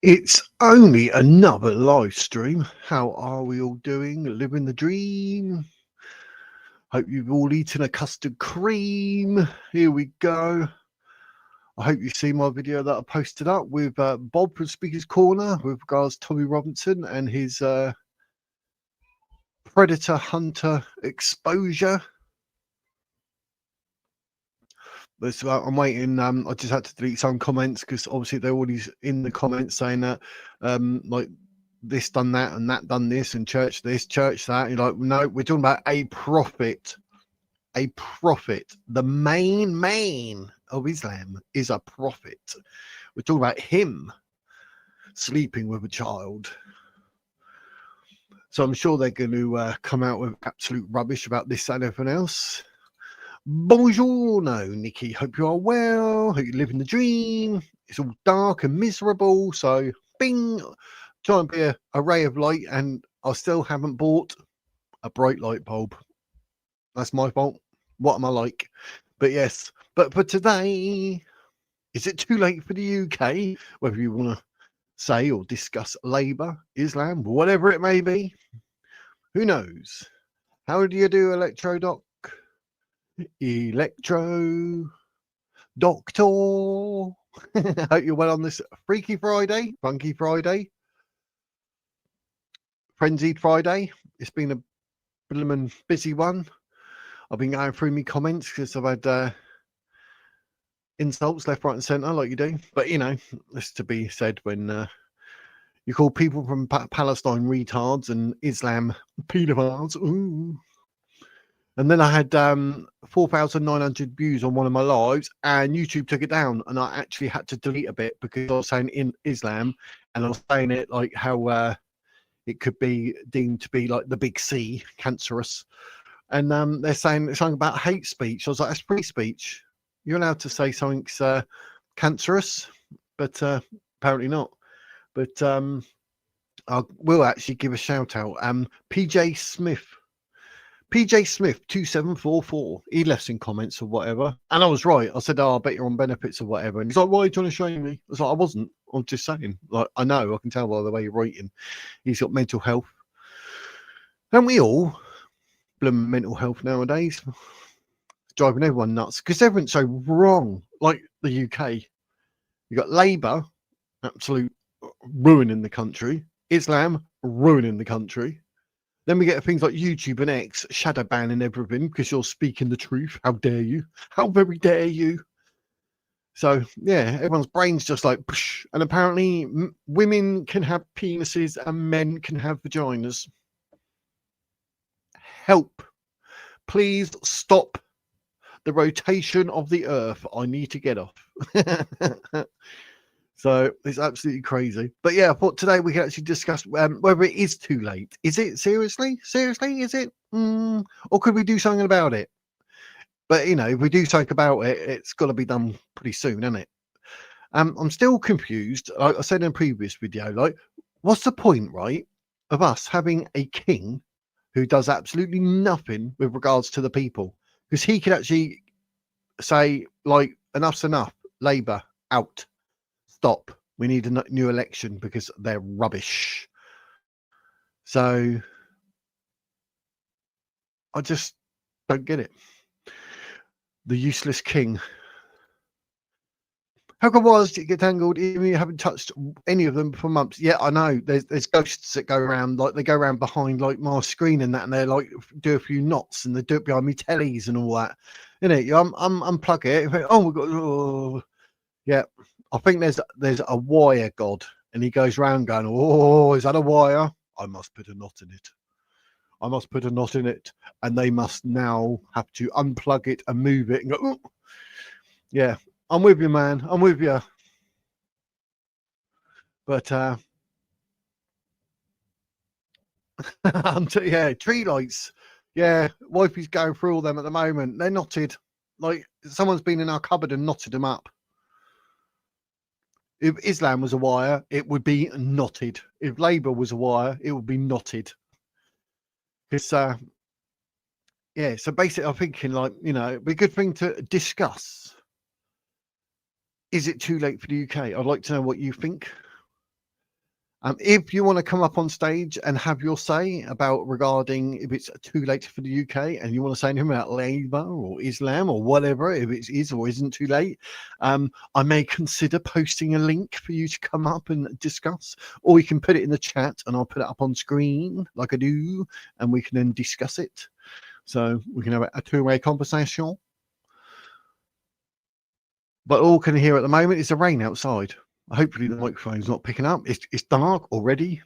It's only another live stream. How are we all doing? Living the dream. Hope you've all eaten a custard cream. Here we go. I hope you've seen my video that I posted up with Bob from Speaker's Corner with regards to Tommy Robinson and his predator hunter exposure. But I'm waiting. I just had to delete some comments because obviously they're already in the comments saying that like this done that and that done this and church this, church that. You're like, no, we're talking about a prophet. A prophet. The main of Islam is a prophet. We're talking about him sleeping with a child. So I'm sure they're going to come out with absolute rubbish about this and everything else. Buongiorno, Nikki. Hope you are well. Hope you live in the dream. It's all dark and miserable. So, bing, try and be a ray of light. And I still haven't bought a bright light bulb. That's my fault. What am I like? But yes, but for today, is it too late for the UK? Whether you want to say or discuss Labour, Islam, whatever it may be. Who knows? How do you do, Electrodoc? Electro Doctor. Hope you're well on this Freaky Friday, Funky Friday, Frenzied Friday. It's been a blooming busy one. I've been going through my comments because I've had insults left, right, and centre, like you do. But you know, it's to be said when you call people from Palestine retards and Islam paedophiles. Ooh. And then I had 4,900 views on one of my lives, and YouTube took it down, and I actually had to delete a bit because I was saying in Islam, and I was saying it like how it could be deemed to be like the big C, cancerous. And they're saying something about hate speech. I was like, that's free speech. You're allowed to say something's cancerous, but apparently not. But I will actually give a shout out. PJ Smith 2744, he left some comments or whatever, and I was right. I said, oh, I bet you're on benefits or whatever, and he's like, why are you trying to shame me? I was like, I wasn't. I'm just saying, like, I know, I can tell by the way you're writing. He's got mental health, and we all bloom mental health nowadays, driving everyone nuts because everyone's so wrong. Like the UK, you got Labour, absolute ruining the country, Islam ruining the country. Then we get things like YouTube and X shadow banning everything because you're speaking the truth. How dare you? How very dare you? So, yeah, everyone's brain's just like, psh, and apparently women can have penises and men can have vaginas. Help. Please stop the rotation of the earth. I need to get off. So it's absolutely crazy. But yeah, I thought today we could actually discuss whether it is too late. Is it seriously? Seriously, is it? Or could we do something about it? But, you know, if we do something about it, it's got to be done pretty soon, isn't it? I'm still confused. Like I said in a previous video, like, what's the point, right, of us having a king who does absolutely nothing with regards to the people? Because he could actually say, like, enough's enough. Labour, out. Stop. We need a new election because they're rubbish. So I just don't get it. The useless king. How come wires get tangled? Even you haven't touched any of them for months. Yeah, I know. There's ghosts that go around, like they go around behind like my screen and that, and they're like do a few knots and they do it behind me tellies and all that. You know, unplug it. Oh my god. Oh. Yeah. I think there's a wire god, and he goes round going, oh, is that a wire? I must put a knot in it. I must put a knot in it, and they must now have to unplug it and move it and go, oh. Yeah, I'm with you, man. I'm with you. But yeah, tree lights. Yeah, wifey's going through all them at the moment. They're knotted. Like someone's been in our cupboard and knotted them up. If Islam was a wire, it would be knotted. If Labour was a wire, it would be knotted. Because, yeah, so basically I'm thinking like, you know, it'd be a good thing to discuss. Is it too late for the UK? I'd like to know what you think. If you want to come up on stage and have your say about regarding if it's too late for the UK and you want to say anything about Labour or Islam or whatever, if it is or isn't too late, I may consider posting a link for you to come up and discuss, or you can put it in the chat and I'll put it up on screen like I do, and we can then discuss it. So we can have a two-way conversation. But all I can hear at the moment is the rain outside. Hopefully the microphone's not picking up. It's dark already.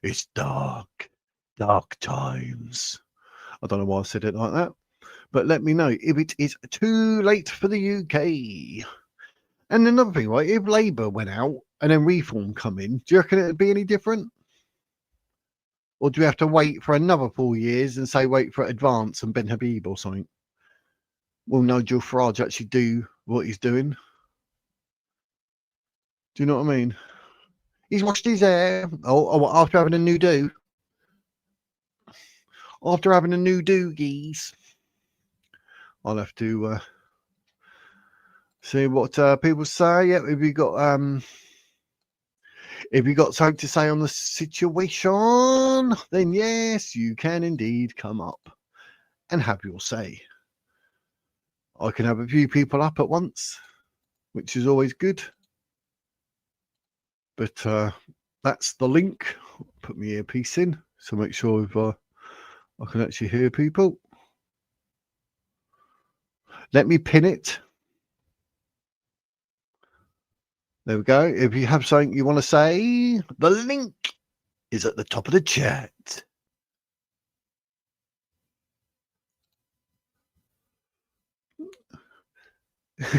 It's dark times. I don't know why I said it like that, but let me know if it is too late for the UK. And another thing, right? If Labour went out and then Reform come in, do you reckon it'd be any different? Or do we have to wait for another 4 years and say wait for Advance and Ben Habib or something? Will Nigel Farage actually do what he's doing? Do you know what I mean? He's washed his hair. After having a new do. After having a new doogies. I'll have to see what people say. Yeah, if you got something to say on the situation, then yes, you can indeed come up and have your say. I can have a few people up at once, which is always good. But that's the link. Put my earpiece in, so make sure if I can actually hear people. Let me pin it. There we go. If you have something you want to say, the link is at the top of the chat.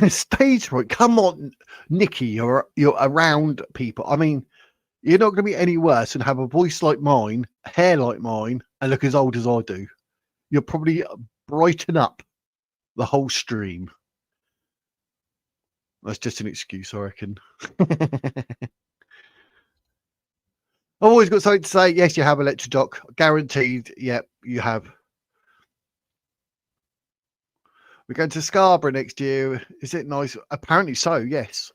Stage right. Come on, Nikki, you're around people. I mean, you're not going to be any worse than have a voice like mine, hair like mine, and look as old as I do. You'll probably brighten up the whole stream. That's just an excuse, I reckon. I've always got something to say. Yes, you have, Electrodoc. Guaranteed. Yep, you have. We're going to Scarborough next year. Is it nice? Apparently so, yes.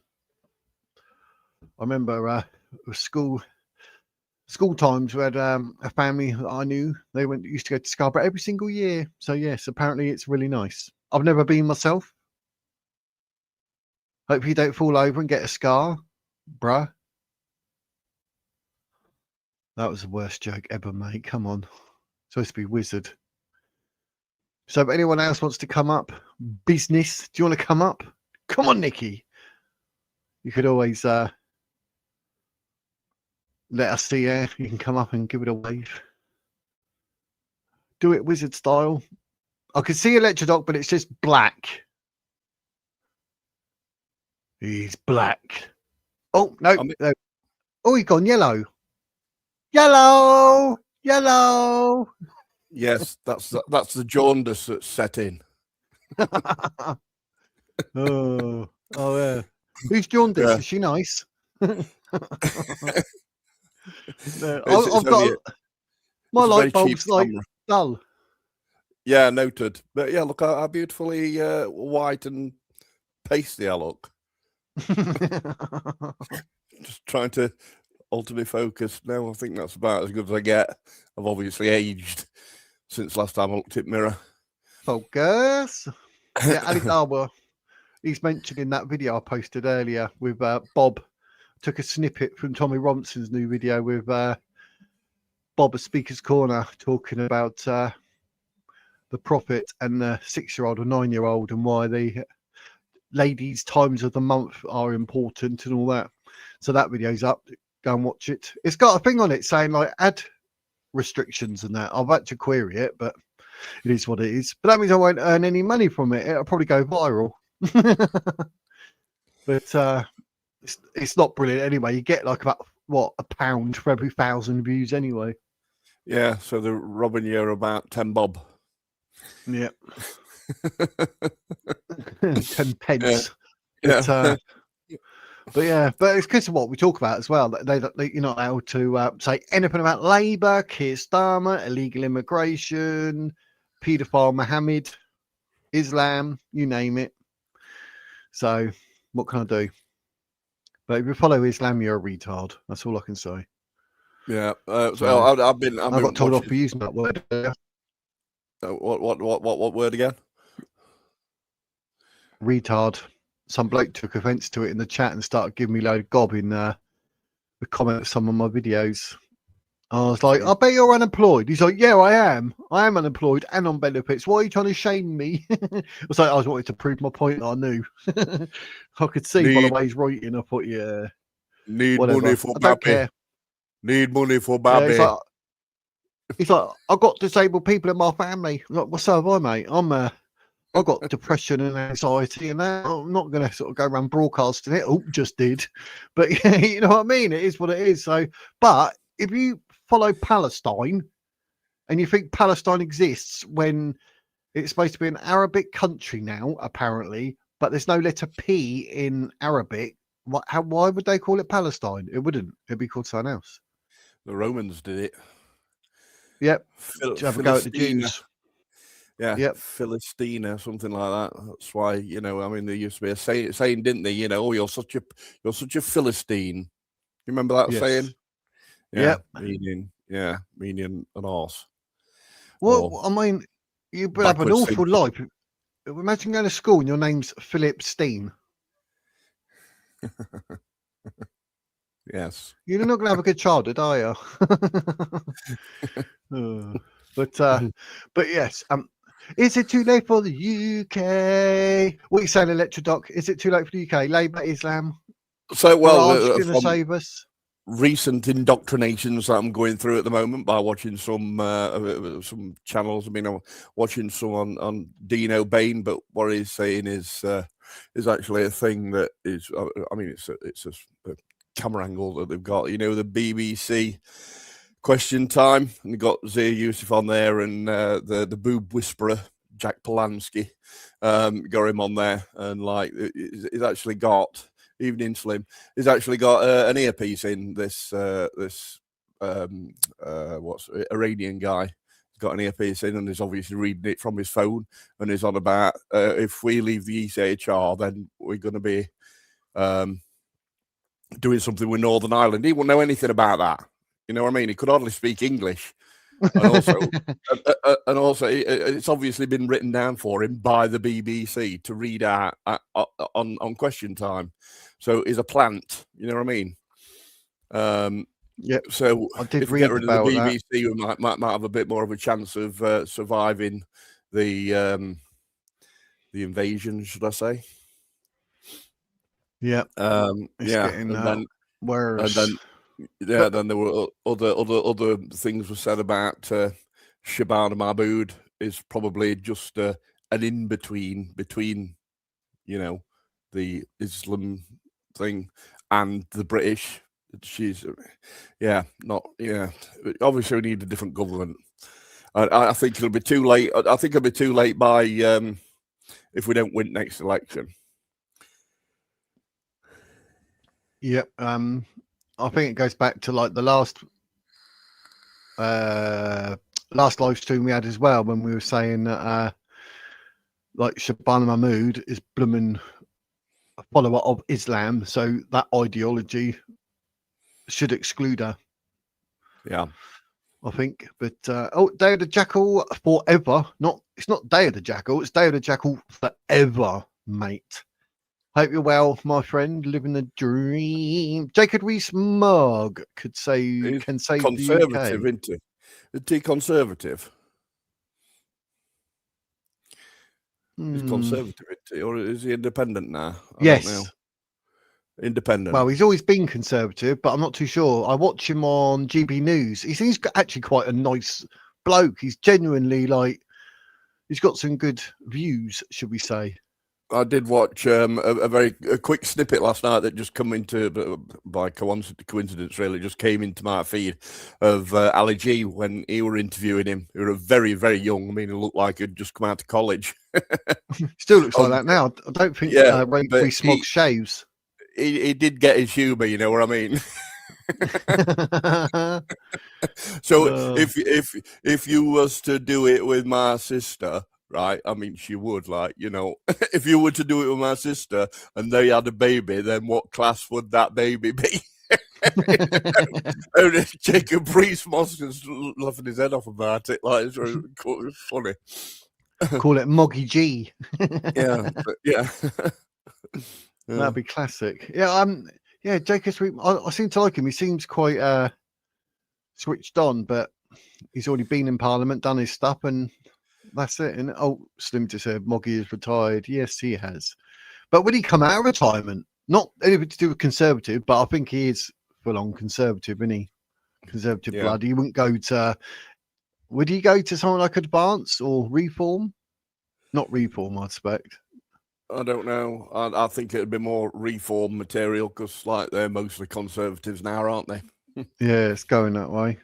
I remember school times. We had a family that I knew. They used to go to Scarborough every single year. So yes, apparently it's really nice. I've never been myself. Hope you don't fall over and get a scar, bruh. That was the worst joke ever, mate. Come on. Supposed to be wizard. So if anyone else wants to come up, business, do you want to come up? Come on, Nikki. You could always let us see you. You can come up and give it a wave. Do it wizard style. I can see Electrodoc, but it's just black. He's black. Oh, no. No. Oh, he's gone yellow. Yellow. Yes, that's the jaundice that's set in. Oh, yeah. Who's jaundice? Yeah. Is she nice? No, I've got my light bulb's like dull. Yeah, noted. But yeah, look how beautifully white and pasty I look. Just trying to alter my focus. No, I think that's about as good as I get. I've obviously aged since last time I looked at mirror. Focus. Yeah, Ali Darber. He's mentioned in that video I posted earlier with Bob. Took a snippet from Tommy Robinson's new video with Bob at Speaker's Corner talking about the Prophet and the 6-year-old or 9-year-old and why the ladies' times of the month are important and all that. So that video's up. Go and watch it. It's got a thing on it saying like ad restrictions and that. I've had to query it, but it is what it is. But that means I won't earn any money from it. It'll probably go viral. But it's not brilliant anyway. You get like about £1 for every 1,000 views anyway. Yeah, so they're robbing you about 10 bob. Yeah. 10 pence. Yeah. But it's because of what we talk about as well. You're not allowed to say anything about Labour, Keir Starmer, illegal immigration, paedophile Mohammed, Islam, you name it. So what can I do? But if you follow Islam, you're a retard. That's all I can say. Yeah. So, So I've been I got told off watching. for using that word. What word again? Retard. Some bloke took offence to it in the chat and started giving me a load of gob in the comment of some of my videos. I was like, I bet you're unemployed. He's like, yeah, I am. I am unemployed and on benefits. Why are you trying to shame me? I was like, I was wanting to prove my point. I knew. I could see by the way he's writing. I thought, yeah. Need whatever. money for I don't Babby. care. Need money for Babby. Yeah, he's like, I've got disabled people in my family. I'm like, well, so have I, mate. I've got depression and anxiety, and that. I'm not going to sort of go around broadcasting it. Oh, just did. But yeah, you know what I mean? It is what it is. So, but if you follow Palestine and you think Palestine exists when it's supposed to be an Arabic country now, apparently, but there's no letter P in Arabic, why would they call it Palestine? It wouldn't. It'd be called something else. The Romans did it. Yep. Have a go at the Jews. Yeah, yep. Philistina, something like that. That's why, you know, I mean, there used to be a saying, didn't they? You know, oh, you're such a Philistine. You remember that saying? Yeah, yep. meaning an arse. Well, I mean, you would have an awful life. Imagine going to school and your name's Philip Steen. Yes. You're not going to have a good childhood, are you? But yes, is it too late for the UK? What are you saying, Electrodoc? Is it too late for the UK? Labour, Islam? So, well, going to save us? Recent indoctrinations that I'm going through at the moment by watching some channels. I mean, I'm watching some on Dino Bain, but what he's saying is actually a thing that is. I mean, it's a camera angle that they've got. You know, the BBC Question Time, and they've got Zia Yusuf on there, and the boob whisperer Jack Polanski got him on there, and like he's actually got. Evening Slim, he's actually got an earpiece in this what's Iranian guy. He's got an earpiece in and he's obviously reading it from his phone, and he's on about if we leave the ECHR, then we're going to be doing something with Northern Ireland. He wouldn't know anything about that. You know what I mean? He could hardly speak English. And also, it's obviously been written down for him by the BBC to read out on Question Time. So he's a plant, you know what I mean? Yeah. So I did if we get rid of the BBC, we might have a bit more of a chance of surviving the invasion, should I say? Yeah. And then there were other things were said about Shabana Mahmood is probably just an in between, you know, the Islam thing and the British. She's, obviously we need a different government. I think it'll be too late. I think it'll be too late by if we don't win next election. Yeah. I think it goes back to like the last live stream we had as well, when we were saying that like Shabana Mahmood is blooming a follower of Islam, so that ideology should exclude her. Yeah, I think. But Day of the Jackal forever. It's not Day of the Jackal, it's Day of the Jackal forever, mate. Hope you're well, my friend. Living the dream. Jacob Rees-Mogg can save the UK. Conservative, isn't he? Is he conservative? He's conservative, isn't he? Or is he independent now? I don't know. Independent. Well, he's always been conservative, but I'm not too sure. I watch him on GB News. He seems actually quite a nice bloke. He's genuinely he's got some good views, should we say. I did watch a quick snippet last night that just come into, by coincidence really, just came into my feed of Ali G when he were interviewing him. He was very, very young. I mean, he looked like he'd just come out of college. Still looks like that now. I don't think Rees-Mogg shaves. He did get his humour, you know what I mean? So if you was to do it with my sister, right? I mean, she would, like, you know, if you were to do it with my sister and they had a baby, then what class would that baby be? And Jacob Rees-Mogg is laughing his head off about it. Like, it's funny. Call it Moggy G. Yeah, yeah. That'd be classic. Yeah, Jacob Sweet. I seem to like him. He seems quite switched on, but he's already been in Parliament, done his stuff, and that's it. And Slim just said Moggy is retired. Yes, he has. But would he come out of retirement? Not anything to do with Conservative, but I think he is full on Conservative, isn't he? Conservative blood. He wouldn't go to. Would he go to someone like Advance or Reform? Not Reform, I expect. I don't know. I think it'd be more Reform material because, like, they're mostly Conservatives now, aren't they? Yeah, it's going that way.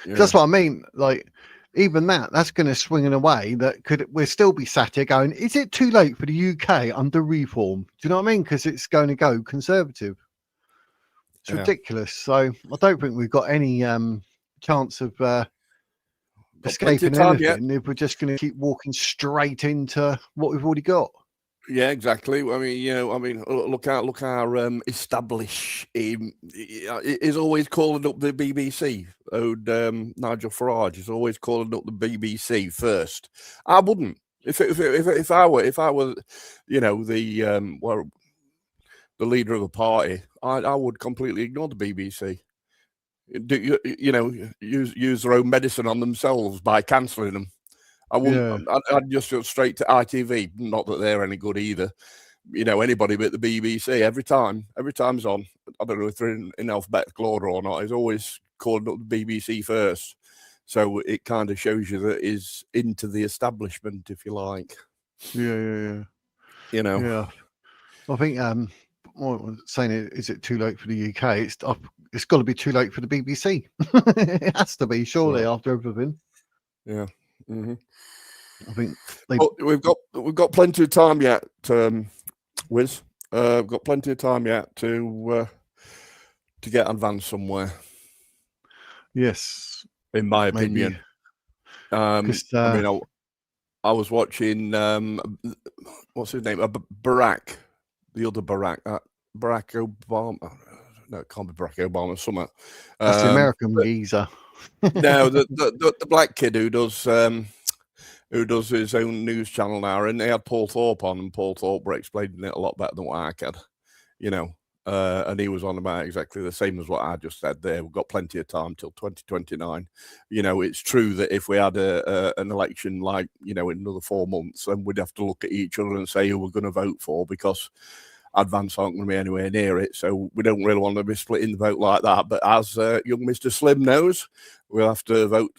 Yeah. That's what I mean. Like, even that's going to swing in a way that we'll still be sat here going, is it too late for the UK under Reform? Do you know what I mean? Because it's going to go Conservative. It's ridiculous. So I don't think we've got any chance of escaping anything if we're just going to keep walking straight into what we've already got. Yeah, exactly. I mean, look our establish. Is always calling up the BBC. Nigel Farage is always calling up the BBC first. I wouldn't. If I were, you know, the leader of a party, I would completely ignore the BBC. You know, use their own medicine on themselves by cancelling them. I wouldn't. Yeah. I'd just go straight to ITV. Not that they're any good either. You know, anybody but the BBC. Every time's on. I don't know if they're in alphabetical order or not. He's always calling up the BBC first. So it kind of shows you that he's into the establishment, if you like. Yeah. You know. Yeah. I think saying is it too late for the UK? It's got to be too late for the BBC. It has to be, surely, after everything. Yeah. Mm-hmm. I think we've got plenty of time yet, Wiz. We've got plenty of time yet to get advanced somewhere. Yes, in my opinion. I mean, I was watching what's his name? Barack, the other Barack, Barack Obama. No, it can't be Barack Obama. Something. That's the American geezer. No, the black kid who does his own news channel now, and they had Paul Thorpe on, and Paul Thorpe were explaining it a lot better than what I could, you know, and he was on about exactly the same as what I just said there. We've got plenty of time till 2029. You know, it's true that if we had an election like, you know, in another 4 months, then we'd have to look at each other and say who we're going to vote for, because Advance aren't going to be anywhere near it, so we don't really want to be splitting the vote like that. But as young Mr. Slim knows, we'll have to vote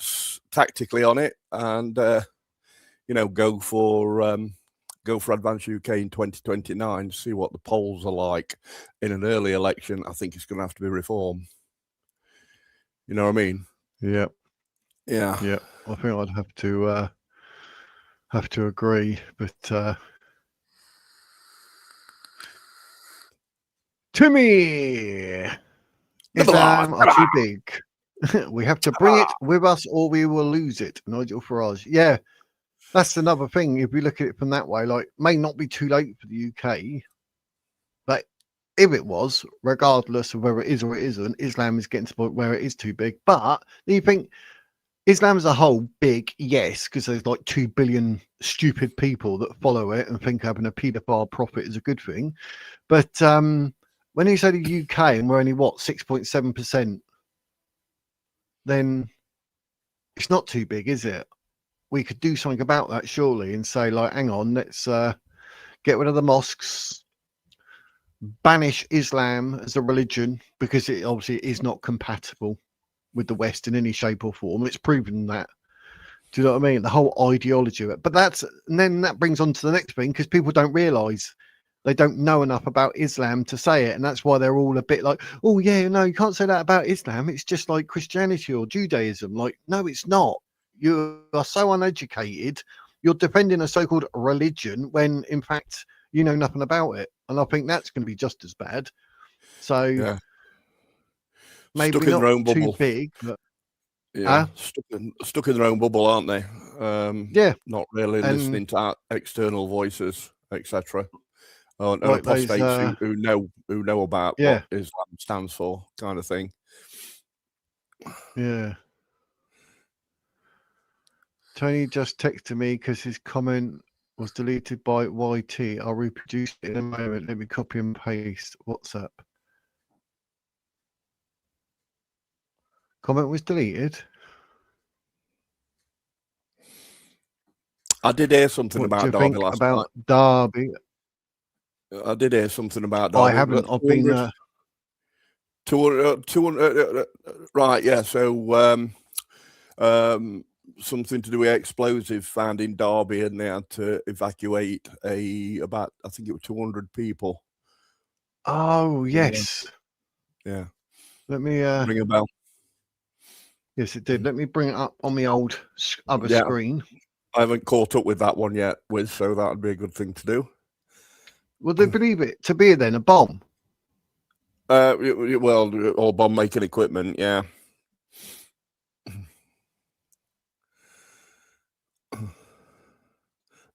tactically on it, and you know, go for Advance UK in 2029. See what the polls are like in an early election. I think it's going to have to be Reform. You know what I mean? Yeah. Yeah. I think I'd have to agree, but. Timmy, Islam are too big. We have to bring it with us or we will lose it. Nigel Farage. Yeah, that's another thing. If we look at it from that way, like, may not be too late for the UK, but if it was, regardless of whether it is or it isn't, Islam is getting to the point where it is too big. But do you think Islam as a whole big? Yes, because there's like 2 billion stupid people that follow it and think having a paedophile prophet is a good thing. But when you say the UK and we're only 6.7%, then it's not too big, is it? We could do something about that, surely, and say, like, hang on, let's get rid of the mosques, banish Islam as a religion, because it obviously is not compatible with the West in any shape or form. It's proven that. Do you know what I mean? The whole ideology of it. But then that brings on to the next thing, because people don't realise. They don't know enough about Islam to say it. And that's why they're all a bit like, oh, yeah, no, you can't say that about Islam. It's just like Christianity or Judaism. Like, no, it's not. You are so uneducated. You're defending a so-called religion when, in fact, you know nothing about it. And I think that's going to be just as bad. So maybe stuck in not their own too bubble. big, but Yeah, stuck in their own bubble, aren't they? Yeah, not really and listening to external voices, etc. Or like apostates those, who know about yeah, what Islam stands for, kind of thing. yeah. Tony just texted me because his comment was deleted by YT. I'll reproduce it in a moment. Let me copy and paste WhatsApp. Comment was deleted. I did hear something What about do you Derby think last about night. Derby? I did hear something about Derby. I haven't. I've been 200, right, yeah. So something to do with explosives found in Derby, and they had to evacuate about, I think it was 200 people. Oh yes. Yeah. Let me ring a bell. Yes, it did. Let me bring it up on the old other screen. I haven't caught up with that one yet, so that would be a good thing to do. Would they believe it to be then a bomb? Well, or bomb making equipment, yeah.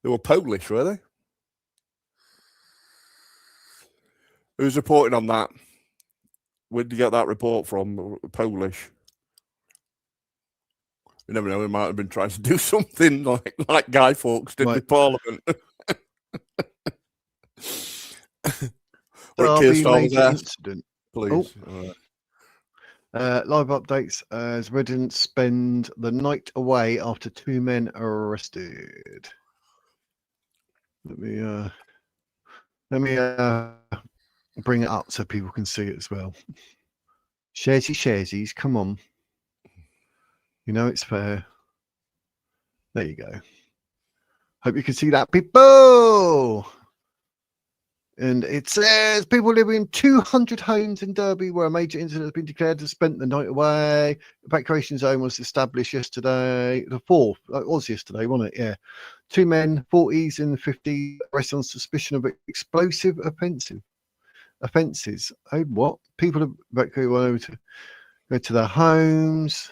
They were Polish, were they? Who's reporting on that? Where did you get that report from? Polish. You never know. We might have been trying to do something like Guy Fawkes did with Parliament. Derby major incident. Please. Live updates as residents spend the night away after 2 men are arrested. Let me bring it up so people can see it as well. Sharesies, come on. You know it's fair. There you go. Hope you can see that, people. And it says people living in 200 homes in Derby where a major incident has been declared have spent the night away. Evacuation zone was established yesterday. The 4th, it was yesterday, wasn't it? Yeah. 2 men, 40s and 50s, arrested on suspicion of explosive offences. Oh, what? People have evacuated over to go to their homes.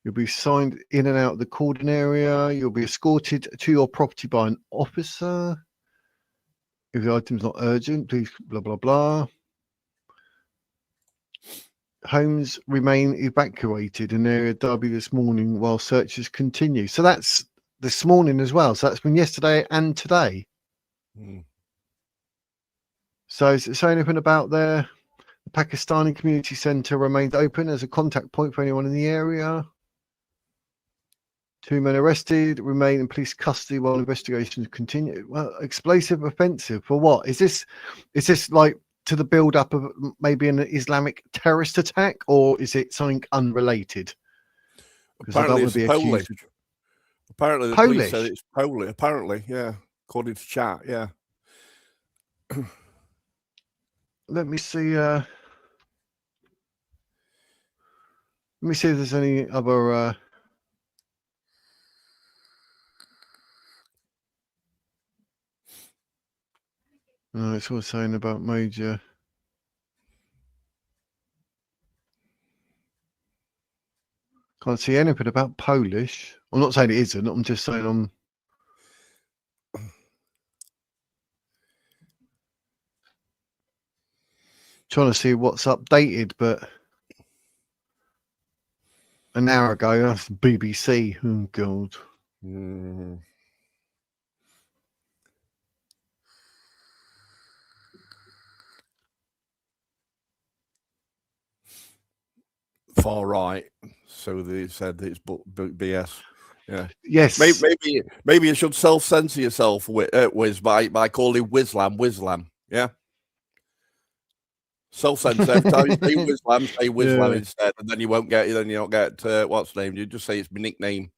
You'll be signed in and out of the cordon area. You'll be escorted to your property by an officer. If the item's not urgent, please blah, blah, blah. Homes remain evacuated in the area of Derby this morning while searches continue. So that's this morning as well. So that's been yesterday and today. So is it saying anything about there? The Pakistani Community Centre remains open as a contact point for anyone in the area. 2 men arrested, remain in police custody while investigations continue. Well, explosive offensive for what? Is this like to the build up of maybe an Islamic terrorist attack, or is it something unrelated? Apparently it's Polish. Apparently the police said it's Polish. Apparently, yeah. According to chat, yeah. Let me see. Let me see if there's any other. No, it's all saying about major. Can't see anything about Polish. I'm not saying it isn't. I'm just saying I'm trying to see what's updated, but an hour ago, that's BBC. Oh, God. Far right. So they said it's BS. Yeah. Yes. Maybe you should self-censor yourself, Wiz, by calling Wislam. Yeah. Self-censor. Every time you say Wislam, say Wislam instead, and then you won't get. Then you don't get what's the name. You just say it's my nickname.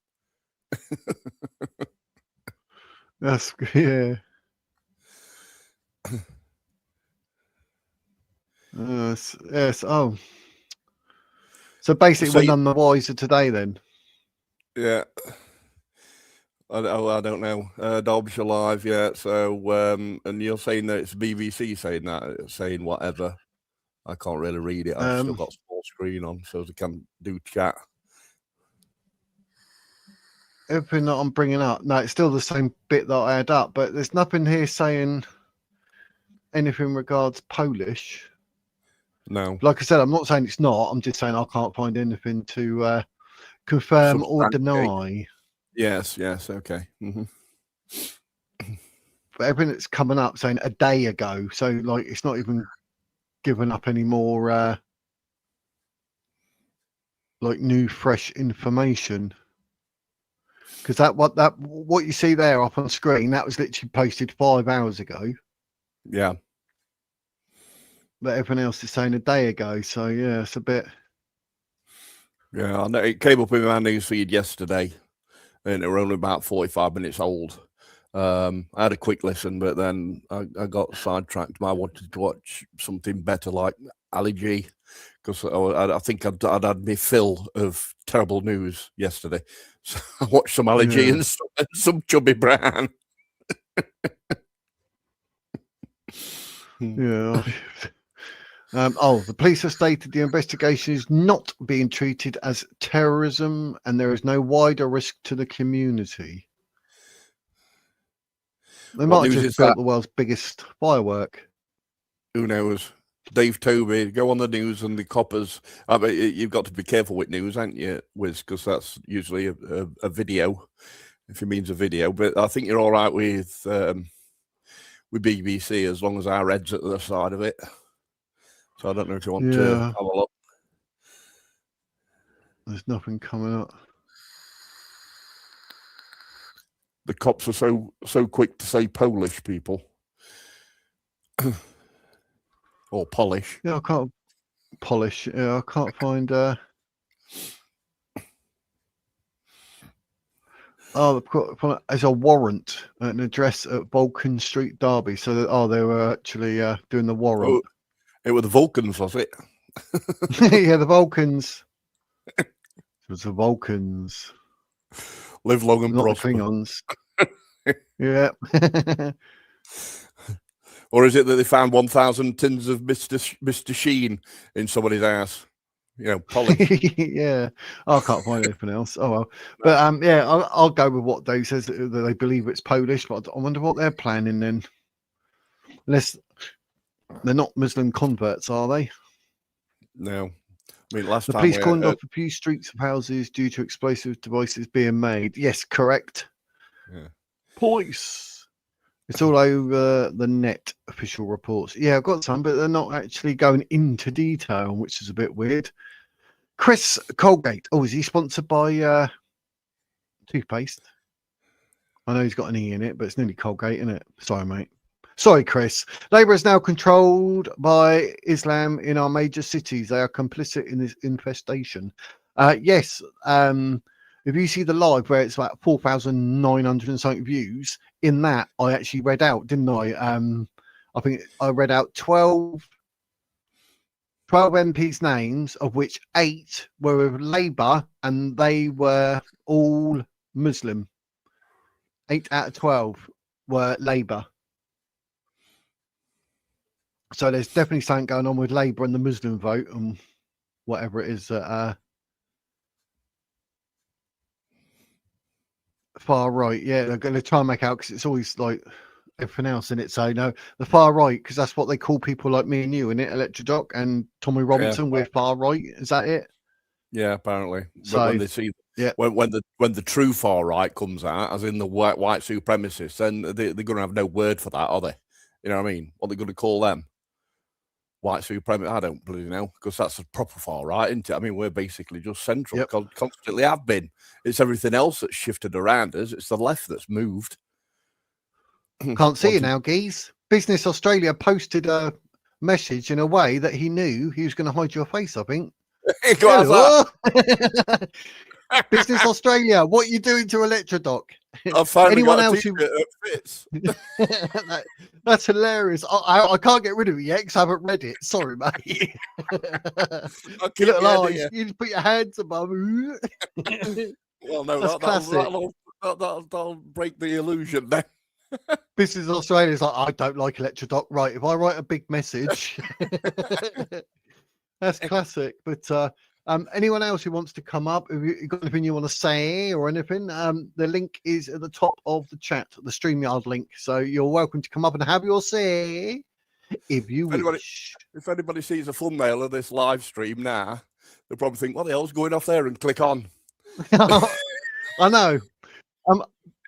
That's yeah. Yes. Oh. So basically, we're none the wiser today, then. Yeah. I don't know. Derbyshire Live, yeah. So, and you're saying that it's BBC saying whatever. I can't really read it. I've still got small screen on, so they can do chat. everything that I'm bringing up, no, it's still the same bit that I had up, but there's nothing here saying anything regards Polish. No. Like I said, I'm not saying it's not. I'm just saying I can't find anything to confirm or deny. Yes, okay. Mm-hmm. But everything that's coming up saying a day ago, so like it's not even giving up any more like new, fresh information. Because what you see there up on screen, that was literally posted 5 hours ago. Yeah. But everything else is saying a day ago. So yeah, it's a bit. Yeah, I know it came up in my newsfeed yesterday, and it were only about 45 minutes old. I had a quick listen, but then I got sidetracked. I wanted to watch something better like Ali G, because I think I'd had my fill of terrible news yesterday. So I watched some Ali G and some Chubby Brown. Yeah. The police have stated the investigation is not being treated as terrorism and there is no wider risk to the community. They might have just built the world's biggest firework. Who knows? Dave Toby, go on the news and the coppers. I mean, you've got to be careful with news, haven't you, Wiz? Because that's usually a video, if it means a video. But I think you're all right with BBC as long as our head's at the side of it. So I don't know if you want to have a look. There's nothing coming up. The cops are so quick to say Polish people. Or Polish. Yeah, I can't polish. Yeah, I can't find there's a warrant at an address at Vulcan Street, Derby. So they were actually doing the warrant. Oh, it was the Vulcans, was it? Yeah, the Vulcans. It was the Vulcans. Live long and prosper. Klingons. Yeah. Or is it that they found 1,000 tins of Mr. Sheen in somebody's house? You know, Polish. Yeah. I can't find anything else. Oh well. But I'll go with what Dave says, that they believe it's Polish, but I wonder what they're planning then. Unless they're not Muslim converts, are they? No. I mean, last the time police cordoned off a few streets of houses due to explosive devices being made. Yes, correct. Yeah. Police. It's all over the net, official reports. Yeah, I've got some, but they're not actually going into detail, which is a bit weird. Chris Colgate. Oh, is he sponsored by toothpaste? I know he's got an E in it, but it's nearly Colgate, isn't it? Sorry, mate. Sorry, Chris. Labour is now controlled by Islam in our major cities. They are complicit in this infestation. Yes. If you see the live where it's about 4,900 and something views, in that I actually read out, didn't I? I think I read out 12 MPs' names, of which 8 were with Labour, and they were all Muslim. 8 out of 12 were Labour. So there's definitely something going on with Labour and the Muslim vote and whatever it is that far right. Yeah, they're going to try and make out, because it's always like everything else in it. So no, the far right, because that's what they call people like me and you in it, Electrodoc and Tommy Robinson. We're far right. Is that it? Yeah, apparently. So when they see, when the true far right comes out, as in the white supremacists, then they're going to have no word for that, are they? You know what I mean? What they're going to call them? White supremacy? I don't bloody know, because that's a proper far right, isn't it? I mean, we're basically just central, constantly have been. It's everything else that's shifted around us. It's the left that's moved. Can't see you now, Geese. Business Australia posted a message in a way that he knew he was going to hide your face, I think. Business Australia, what are you doing to Electrodoc? Anyone else who fits? That's hilarious. I can't get rid of it yet because I haven't read it. Sorry, mate. Your little eyes, you just put your hands above. Well, no, that'll break the illusion then. Business Australia is like, I don't like Electrodoc. Right, if I write a big message, that's classic. But Anyone else who wants to come up, if you've got anything you want to say or anything, the link is at the top of the chat, the StreamYard link. So you're welcome to come up and have your say if you wish. If anybody sees a thumbnail of this live stream now, they'll probably think, what the hell's going off there, and click on. I know.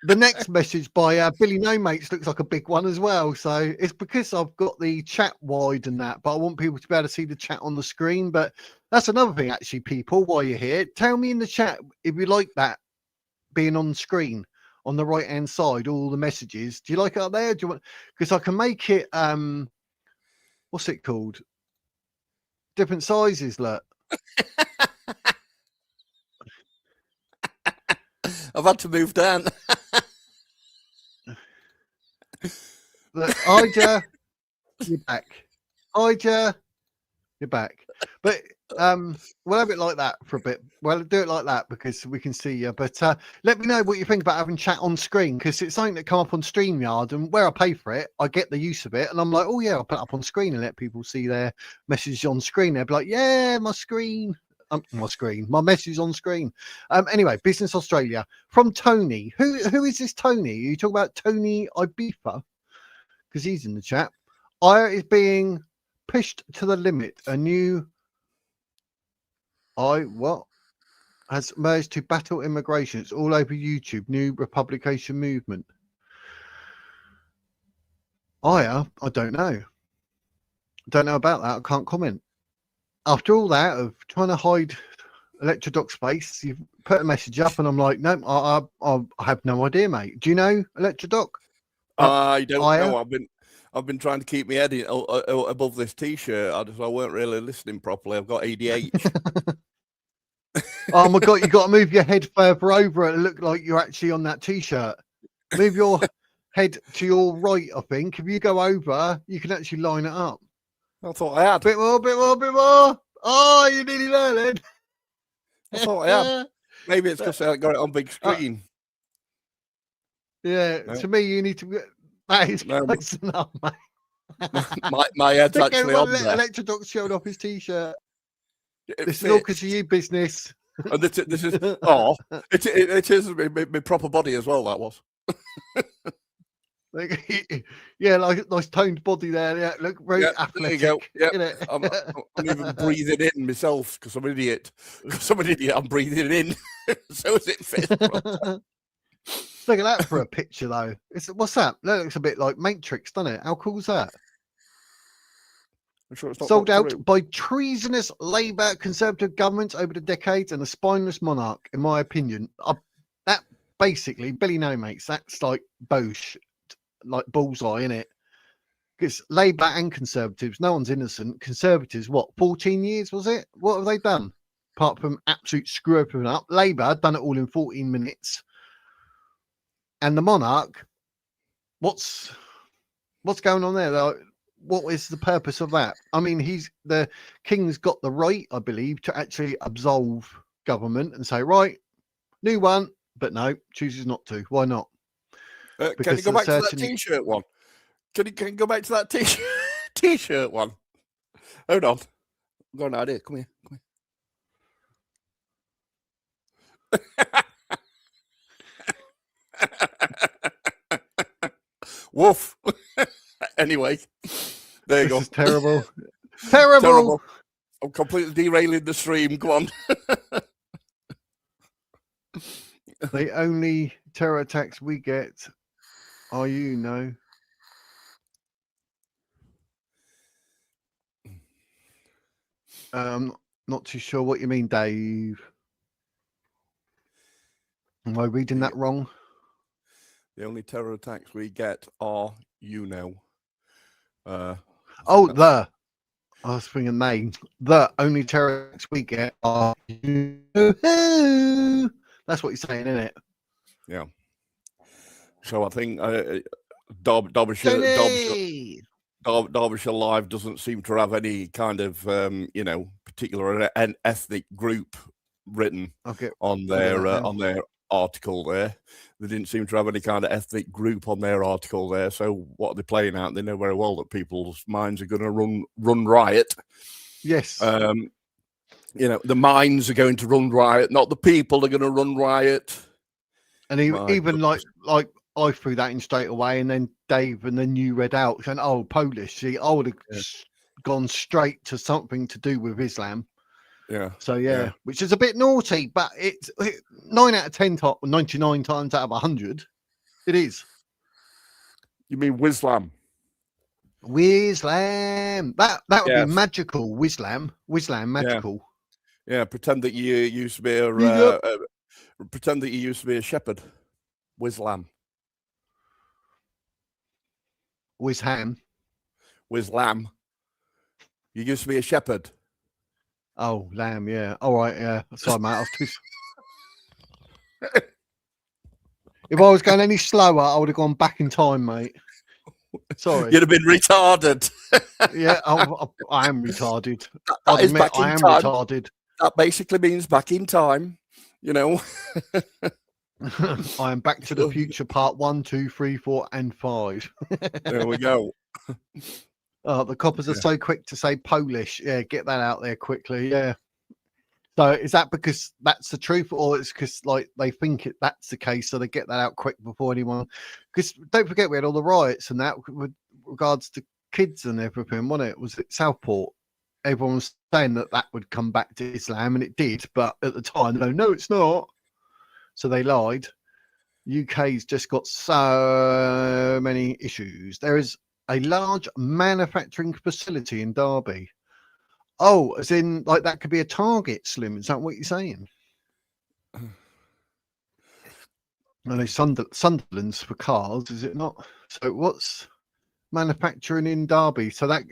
The next message by Billy No Mates looks like a big one as well. So it's because I've got the chat wide and that, but I want people to be able to see the chat on the screen. But that's another thing, actually, people, while you're here, tell me in the chat if you like that being on screen on the right hand side, all the messages. Do you like it up there? Do you want, because I can make it what's it called? Different sizes, look. I've had to move down. Look, Ija, you're back. Ija, you're back. But we'll have it like that for a bit. Well, do it like that because we can see you. But let me know what you think about having chat on screen, because it's something that come up on StreamYard, and where I pay for it, I get the use of it, and I'm like, oh yeah, I'll put it up on screen and let people see their messages on screen. They'll be like, yeah, my screen. My message on screen. Anyway, Business Australia from Tony. Who is this Tony? You talk about Tony Ibiza because he's in the chat. IRA is being pushed to the limit. A new has emerged to battle immigration. It's all over YouTube. New Republication movement. I don't know. Don't know about that. I can't comment. After all that of trying to hide Electrodoc space, you've put a message up, and I'm like, no, I have no idea, mate. Do you know Electrodoc? I don't know. I've been trying to keep my head above this T-shirt. I weren't really listening properly. I've got ADH. Oh my god, you got to move your head further over and look like you're actually on that T-shirt. Move your head to your right, I think. If you go over, you can actually line it up. I thought I had. Bit more. Oh, you nearly there then. I thought I had. Maybe it's because I got it on big screen. Yeah, no. To me, you need to. That is close enough, mate. my head's actually on there. Electrodoc showed off his T-shirt. This is all because of you, business. And this is it is my proper body as well. That was. Yeah, like nice toned body there. Yeah, look very athletic. There you go. Yeah, I'm even breathing in myself because I'm an idiot. I'm breathing in. So is it fit? Look at that for a picture, though. What's that? That looks a bit like Matrix, doesn't it? How cool is that? I'm sure it's not sold out by treasonous Labour Conservative governments over the decades and a spineless monarch, in my opinion. That basically, Billy No Mates, that's like Bosch. Like bullseye in it, because Labour and Conservatives, no one's innocent. Conservatives, what, 14 years was it? What have they done apart from absolute screw everything up? Labour done it all in 14 minutes, and the monarch, what's going on there? Like, what is the purpose of that? I mean, the king's got the right, I believe, to actually absolve government and say, right, new one, but no, chooses not to. Why not? Can you go back to that T-shirt one? Can you go back to that T-shirt one? Hold on. I've got an idea. Come here. Woof. Anyway, there you go. This is terrible. Terrible. I'm completely derailing the stream. Go on. The only terror attacks we get are no. Not too sure what you mean, Dave. Am I reading that wrong? The only terror attacks we get are I was thinking name. The only terror attacks we get are That's what you're saying, isn't it? Yeah. So I think Derbyshire Live doesn't seem to have any kind of particular ethnic group written on their article there. They didn't seem to have any kind of ethnic group on their article there. So what are they playing out? They know very well that people's minds are going to run riot. Yes. The minds are going to run riot, not the people are going to run riot. And even like I threw that in straight away, and then Dave, and then you read out saying, "Oh, Polish." See, I would have gone straight to something to do with Islam. Yeah. So yeah, which is a bit naughty, but it's 9 out of 10 times, 99 times out of 100, it is. You mean Wislam? Wislam. That would be magical. Wislam magical. Yeah. Pretend that you used to be pretend that you used to be a shepherd. Wislam. Wisham. Wislam. You used to be a shepherd. Oh, lamb, yeah. All right, yeah. Sorry, mate. I was too... If I was going any slower, I would have gone back in time, mate. Sorry. You'd have been retarded. Yeah, I am retarded. That is back in I am time. Retarded. That basically means back in time, I am Back to the Future Part 1, 2, 3, 4, and 5. There we go. The coppers are so quick to say Polish. Yeah, get that out there quickly. Yeah. So is that because that's the truth, or it's because like they think that's the case, so they get that out quick before anyone? Because don't forget, we had all the riots and that with regards to kids and everything, wasn't it? Was it Southport? Everyone was saying that would come back to Islam, and it did, but at the time, no, it's not. So they lied. UK's just got so many issues. There is a large manufacturing facility in Derby. Oh, as in, like, that could be a target, Slim. Is that what you're saying? I know Sunderland's for cars, is it not? So what's manufacturing in Derby? So that,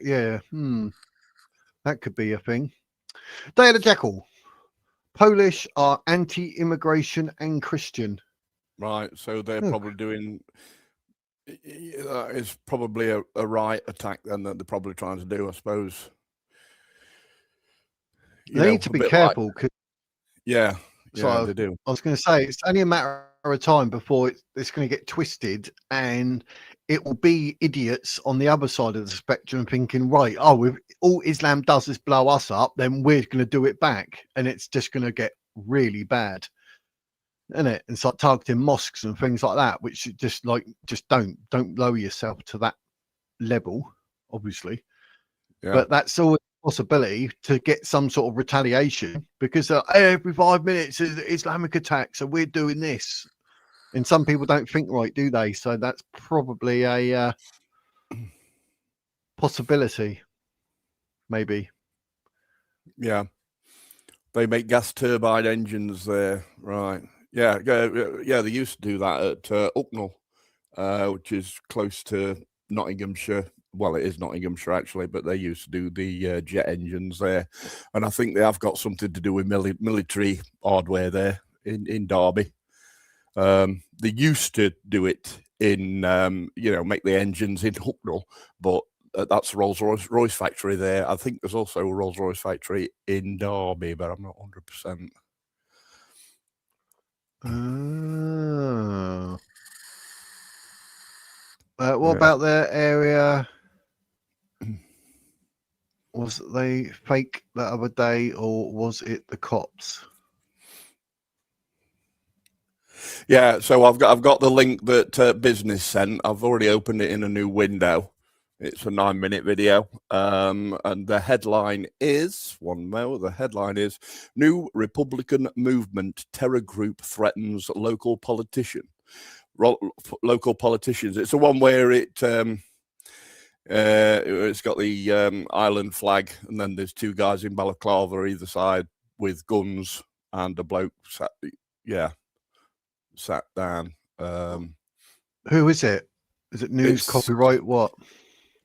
that could be a thing. Day of the Jackal. Polish are anti-immigration and Christian. Right, so they're probably doing... It's probably a riot attack then that they're probably trying to do, I suppose. They need to be careful. They do. I was going to say, it's only a matter of time before it's going to get twisted, and it will be idiots on the other side of the spectrum thinking, right, if all Islam does is blow us up, then we're going to do it back. And it's just going to get really bad. Isn't it? It's like targeting mosques and things like that, which just don't lower yourself to that level, obviously. Yeah. But that's always a possibility to get some sort of retaliation, because every 5 minutes is Islamic attack, so we're doing this. And some people don't think right, do they? So that's probably a possibility, maybe. Yeah. They make gas turbine engines there, right? Yeah, they used to do that at Ucknell, which is close to Nottinghamshire. Well, it is Nottinghamshire, actually, but they used to do the jet engines there. And I think they have got something to do with military hardware there in Derby. They used to do it in, make the engines in Hucknall, but that's the Rolls-Royce factory there. I think there's also a Rolls-Royce factory in Derby, but I'm not 100%. What about their area? Was they fake the other day, or was it the cops? Yeah, so I've got the link that Business sent. I've already opened it in a new window. It's a 9-minute video, and the headline is New Republican Movement Terror Group Threatens Local Politician. Local politicians. It's the one where it's got the Ireland flag, and then there's two guys in balaclava either side with guns, and a bloke sat down. Who is it? Is it news, copyright, what?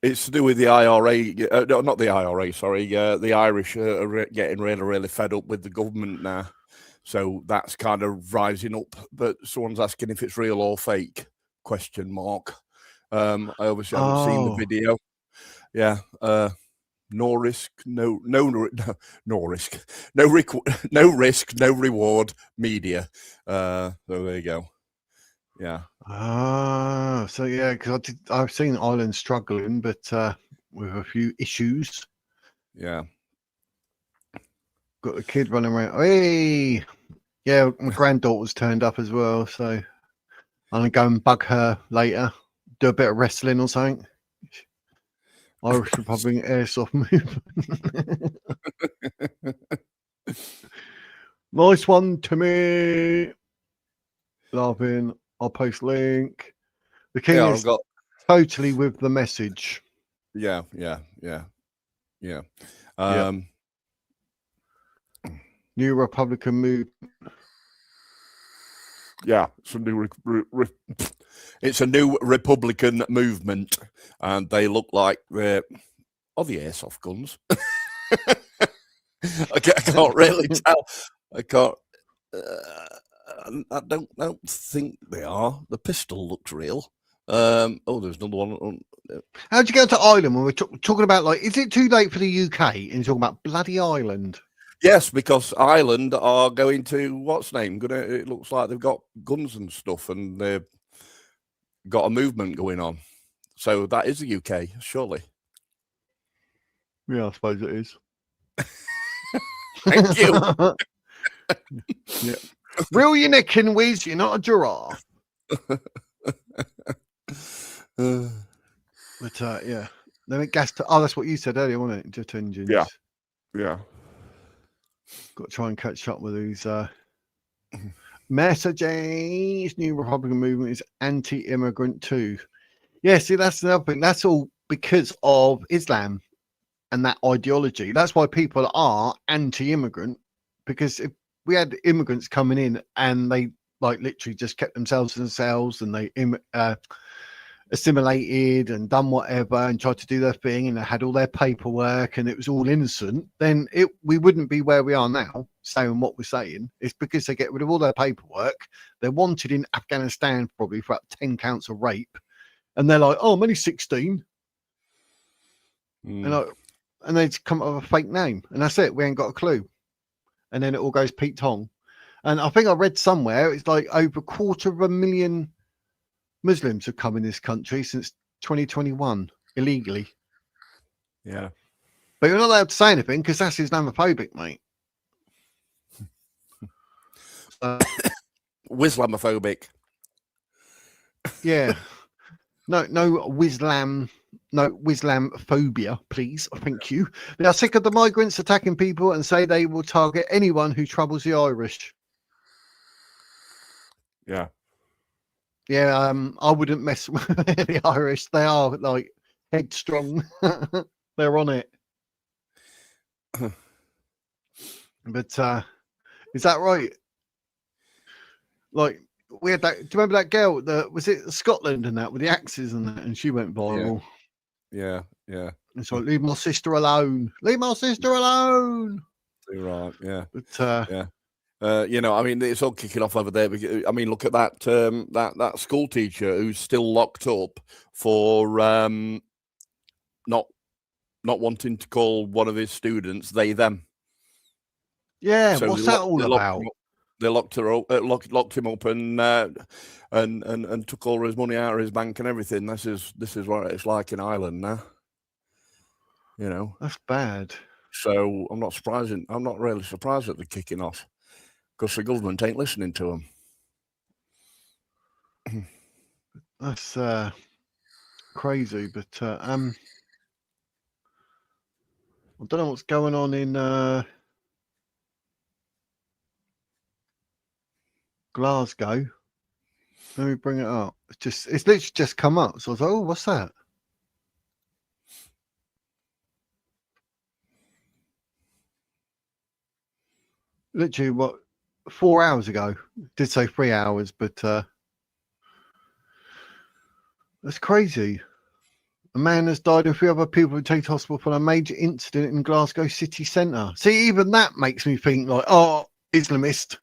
It's to do with the IRA. No, not the IRA, sorry. The Irish are getting really, really fed up with the government now. So that's kind of rising up. But someone's asking if it's real or fake, ? I obviously haven't seen the video. Yeah. No risk, no risk, no reward media. So there you go. Yeah. So yeah, because I've seen Ireland struggling, but with a few issues. Yeah. Got the kid running around. Hey, yeah, my granddaughter's turned up as well, so I'm gonna go and bug her later. Do a bit of wrestling or something. Irish Republican airsoft movement. Nice one, Timmy. Laughing. I'll post link. The king is totally with the message. Yeah. New Republican movement. Yeah, it's a new it's a new Republican movement, and they look like they're the airsoft guns. I can't really tell. I can't. I don't think they are. The pistol looks real. There's another one. How'd you get to Ireland when we're talking about, like, is it too late for the UK and you're talking about bloody Ireland? Yes, because Ireland are going to it looks like they've got guns and stuff, and they've got a movement going on. So that is the UK, surely. Yeah, I suppose it is. Thank you. Yeah. Reel your neck in, Wiz. You're not a giraffe. But yeah, then it gas to. Oh, that's what you said earlier, wasn't it? Jet engines. Yeah. Got to try and catch up with these messages. New Republican movement is anti-immigrant too. Yeah, see, that's another thing. That's all because of Islam and that ideology. That's why people are anti-immigrant, because if we had immigrants coming in and they like literally just kept themselves to themselves and they assimilated and done whatever and tried to do their thing and they had all their paperwork and it was all innocent, then we wouldn't be where we are now saying what we're saying. It's because they get rid of all their paperwork. They're wanted in Afghanistan probably for about 10 counts of rape, and they're like, oh, I'm only 16. And they come up with a fake name, and that's it. We ain't got a clue. And then it all goes Pete Tong. And I think I read somewhere it's like over 250,000 Muslims have come in this country since 2021 illegally. Yeah. But you're not allowed to say anything because that's Islamophobic, mate. Islamophobic. Yeah. No Wislam. No Islamophobia, please. Thank you. They are sick of the migrants attacking people and say they will target anyone who troubles the Irish. Yeah. Yeah, I wouldn't mess with the Irish. They are like headstrong. They're on it. But is that right? Like we had that. Do you remember that girl? Was it Scotland and that with the axes and that? And she went viral. Yeah. It's like, leave my sister alone. Leave my sister alone. You're right. Yeah. But yeah. I mean, it's all kicking off over there. Because, I mean, look at that that school teacher who's still locked up for not wanting to call one of his students they them. Yeah, so what's that all about? They locked him up and took all his money out of his bank and everything. This is what it's like in Ireland now. You know, that's bad. So I'm not really surprised that they're kicking off, because the government ain't listening to them. That's crazy, but I don't know what's going on in Glasgow. Let me bring it up. It's literally just come up. So I was like, oh, what's that? Literally, what, 4 hours ago? Did say 3 hours, but that's crazy. A man has died and 3 other people were taken to hospital for a major incident in Glasgow city centre. See, even that makes me think like, oh, Islamist.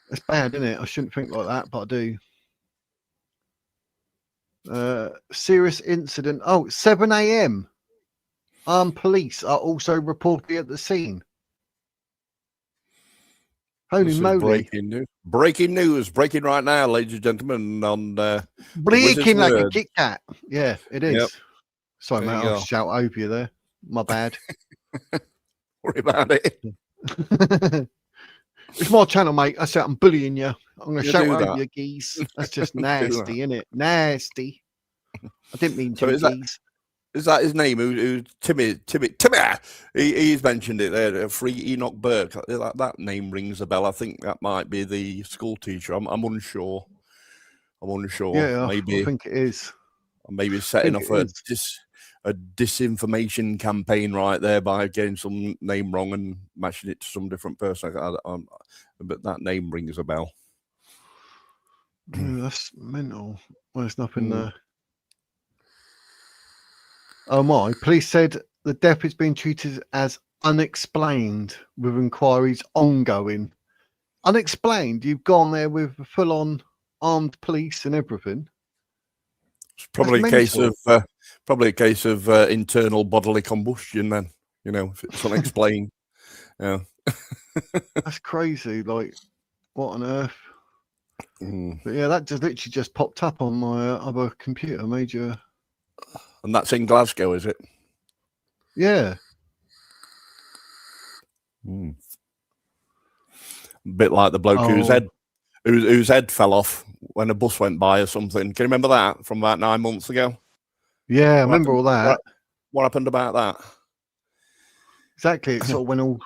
That's bad, isn't it? I shouldn't think like that, but I do. Serious incident. Oh, 7 a.m. Armed police are also reportedly at the scene. Holy moly. Breaking news. Breaking right now, ladies and gentlemen. On breaking like a Kit Kat. Yeah, it is. Yep. Sorry, mate, I'll shout over you there. My bad. Worry about it. It's my channel, mate. I said I'm bullying you. I'm going to You shout do over that. you, geese. That's just Do nasty, isn't it? Nasty. I didn't mean So to, is that geese. is that his name? Who Timmy? He's mentioned it there. Free Enoch Burke. That name rings a bell. I think that might be the school teacher. I'm unsure. Yeah, I Maybe think it is. maybe I setting think off it a is. disinformation campaign right there by getting some name wrong and matching it to some different person. But that name rings a bell. Yeah, that's mental. Well, there's nothing Mm. there. Oh my! Police said the death is being treated as unexplained, with inquiries ongoing. Unexplained. You've gone there with full-on armed police and everything. It's probably a mental. case of internal bodily combustion. Then if it's unexplained. Yeah, That's crazy. Like, what on earth? Mm. But yeah, that just literally just popped up on my other computer. Major. And that's in Glasgow, is it? Yeah. Mm. A bit like the bloke whose head fell off when a bus went by or something. Can you remember that from about 9 months ago? Yeah, I remember all that. What happened about that? Exactly. It sort of went all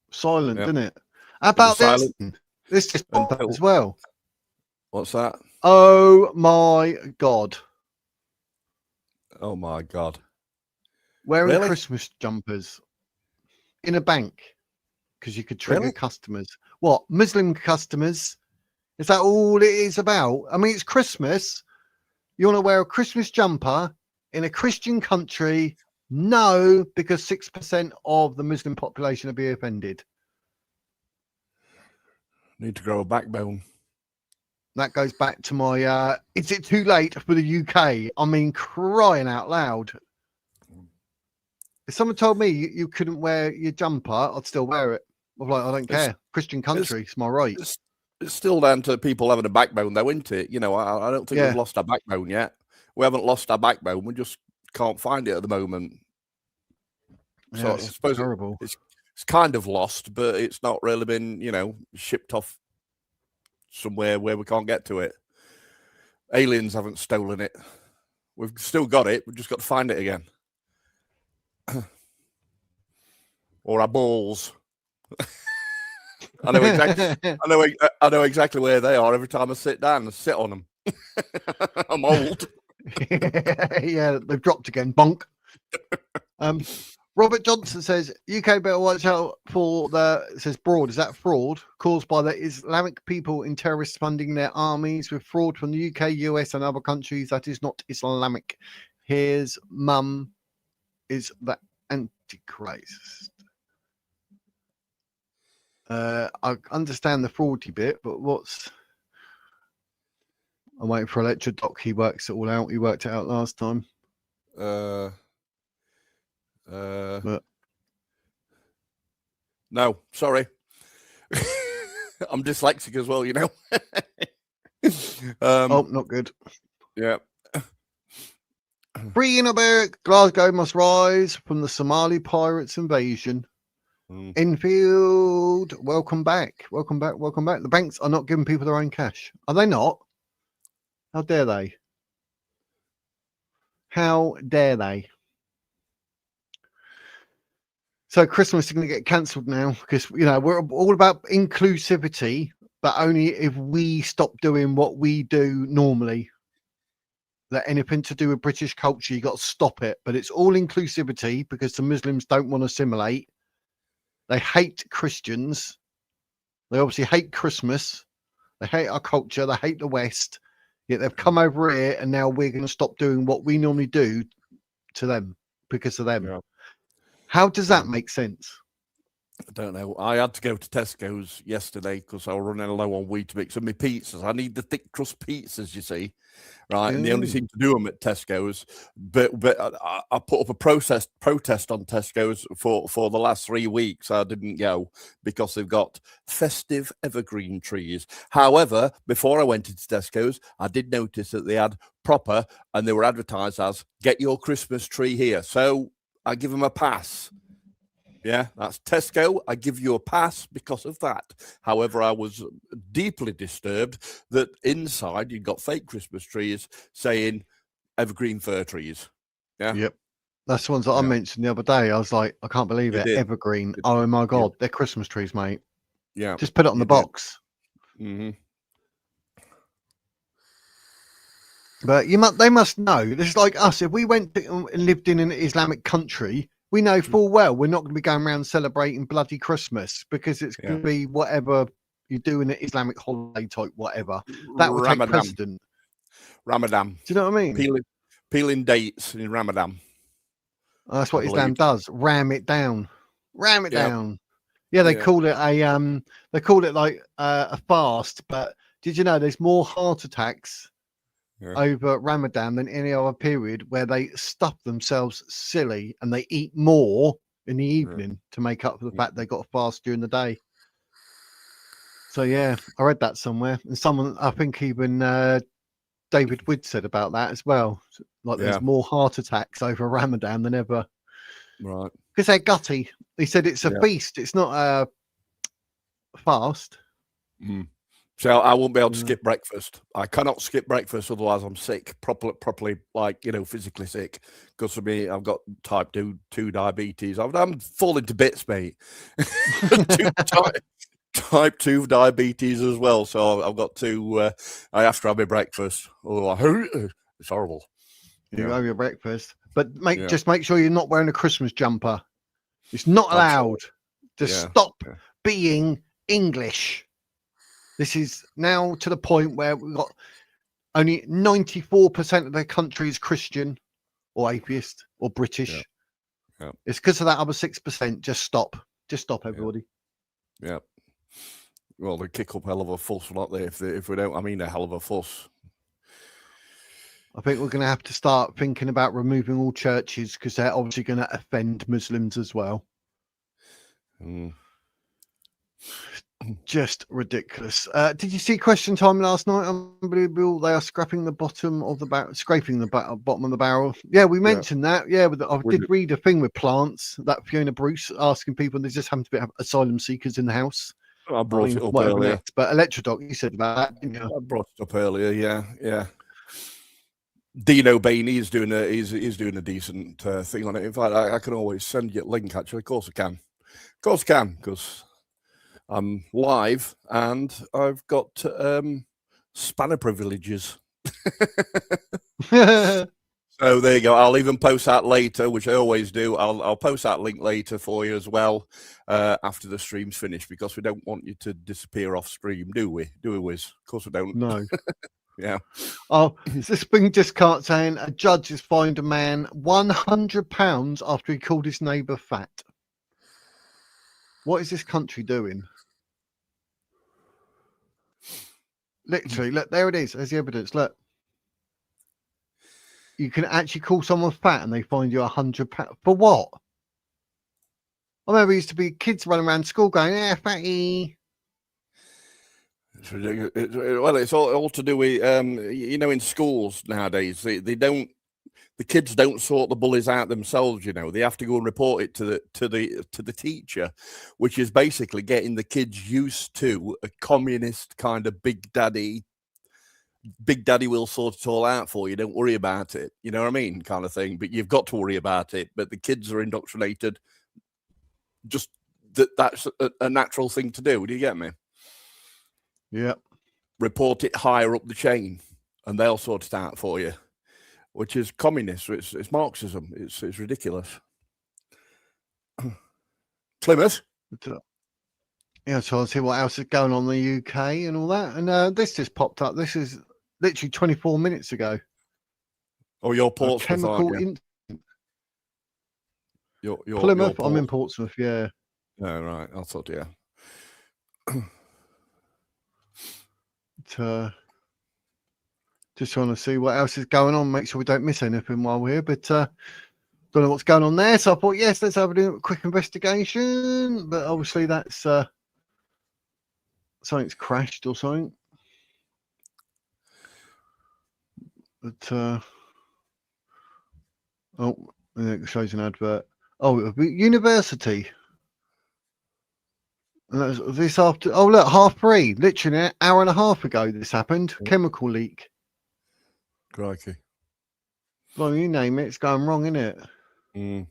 silent, Yep. didn't it? How about this? This just popped up as well. What's that? Oh my God. Oh my God. Wearing Really? Christmas jumpers in a bank because you could trigger customers. What? Muslim customers? Is that all it is about? I mean, it's Christmas. You want to wear a Christmas jumper in a Christian country? No, because 6% of the Muslim population will be offended. Need to grow a backbone. That goes back to my, is it too late for the UK? I mean, crying out loud. If someone told me you couldn't wear your jumper, I'd still wear it. I'm like, I don't care. Christian country, it's my right. It's still down to people having a backbone, though, isn't it? I don't think we've lost our backbone yet. We haven't lost our backbone. We just can't find it at the moment. So Yeah, I suppose terrible. It's kind of lost, but it's not really been, shipped off somewhere where we can't get to it. Aliens haven't stolen it. We've still got it. We've just got to find it again. Or our balls. I know exactly where they are every time I sit down and sit on them. I'm old. Yeah, they've dropped again. Bonk. Robert Johnson says UK better watch out for fraud. Is that fraud caused by the Islamic people in terrorist funding their armies with fraud from the UK, US, and other countries that is not Islamic? His mum is the Antichrist. I understand the fraudy bit, but I'm waiting for Electra Doc. He works it all out. He worked it out last time. But no, sorry. I'm dyslexic as well, not good. Yeah. Free Innerberg, Glasgow must rise from the Somali pirates invasion. Enfield, welcome back. Welcome back. Welcome back. The banks are not giving people their own cash. Are they not? How dare they? How dare they? So Christmas is going to get cancelled now because, we're all about inclusivity, but only if we stop doing what we do normally. That anything to do with British culture, you got to stop it. But it's all inclusivity because the Muslims don't want to assimilate. They hate Christians. They obviously hate Christmas. They hate our culture. They hate the West. Yet they've come over here and now we're going to stop doing what we normally do to them because of them. Yeah. How does that make sense? I don't know. I had to go to Tesco's yesterday because I was running low on Weetabix and my pizzas. I need the thick crust pizzas, you see, right? And they only seem to do them at Tesco's. But I put up a protest on Tesco's for the last 3 weeks. I didn't go because they've got festive evergreen trees. However, before I went into Tesco's, I did notice that they had proper, and they were advertised as "Get your Christmas tree here." So I give them a pass. Yeah, that's Tesco. I give you a pass because of that. However, I was deeply disturbed that inside you've got fake Christmas trees saying evergreen fir trees. Yeah. Yep. That's the ones that I mentioned the other day. I was like, I can't believe it. Evergreen. Oh my God. They're Christmas trees, mate. Yeah. Just put it on the box. Mm-hmm. But they must know. This is like us. If we went and lived in an Islamic country, we know full well we're not going to be going around celebrating bloody Christmas because it's going to be whatever you do in an Islamic holiday type, whatever. That would take precedent. Ramadan. Do you know what I mean? Peeling dates in Ramadan. That's what Islam does. Ram it down. Ram it down. Yeah, they call it a fast, but did you know there's more heart attacks over Ramadan than any other period where they stuff themselves silly and they eat more in the evening to make up for the fact they got to fast during the day. So yeah, I read that somewhere, and someone, I think even David Wood said about that as well. Like there's more heart attacks over Ramadan than ever. Right. Because they're gutty. He said it's a feast. It's not a fast. Mm. So I won't be able to skip breakfast. I cannot skip breakfast, otherwise I'm sick, properly, like, physically sick. Because of me, I've got type 2 diabetes. I'm falling to bits, mate. Type 2 diabetes as well. So I've got to, I have to have my breakfast. It's horrible. You have your breakfast. But just make sure you're not wearing a Christmas jumper. It's not allowed. Just stop being English. This is now to the point where we've got only 94% of the country is Christian or atheist or British. Yeah. It's because of that other 6%. Just stop. Just stop, everybody. Yeah. Well, they kick up a hell of a fuss, won't they? If we don't, I mean, a hell of a fuss. I think we're going to have to start thinking about removing all churches because they're obviously going to offend Muslims as well. Just ridiculous. Did you see Question Time last night? Unbelievable. They are scraping the bottom of the barrel, scraping the bottom of the barrel. Yeah, we mentioned that. Yeah, but I did read a thing with plants that Fiona Bruce asking people, and they just happen to have asylum seekers in the house. I brought it up earlier. Next. But Electrodoc, you said about that, didn't you? I brought it up earlier. Yeah. Dino Bain, he's doing a decent thing on it. In fact, I can always send you a link. Actually, of course I can. Because I'm live and I've got spanner privileges. So there you go. I'll even post that later, which I always do. I'll post that link later for you as well after the stream's finished, because we don't want you to disappear off stream, do we? Do we, Wiz? Of course we don't. No. Yeah. Oh, this thing just can't saying a judge has fined a man £100 after he called his neighbour fat. What is this country doing? Literally, look, there it is. There's the evidence. Look. You can actually call someone fat and they find you £100 for what? I remember it used to be kids running around school going, fatty. It's ridiculous. Well, it's all to do with in schools nowadays the kids don't sort the bullies out themselves. They have to go and report it to the teacher, which is basically getting the kids used to a communist kind of big daddy will sort it all out for you. Don't worry about it. You know what I mean? Kind of thing. But you've got to worry about it. But the kids are indoctrinated. Just that's a natural thing to do. Do you get me? Yeah. Report it higher up the chain and they'll sort it out for you, which is communist. It's Marxism. It's ridiculous. Plymouth. Yeah, so I'll see what else is going on in the UK and all that. And this just popped up. This is literally 24 minutes ago. Oh, you're Portsmouth, aren't you? You're Plymouth. I'm in Portsmouth, yeah. Oh, right. I thought, yeah. Just trying to see what else is going on. Make sure we don't miss anything while we're here. But don't know what's going on there. So I thought, yes, let's have a quick investigation. But obviously that's something's crashed or something. But it shows an advert. Oh, university. And that was this after. Oh look, 3:30. Literally an hour and a half ago, this happened. Chemical leak. Crikey. Well, you name it, it's going wrong, isn't it? Mm.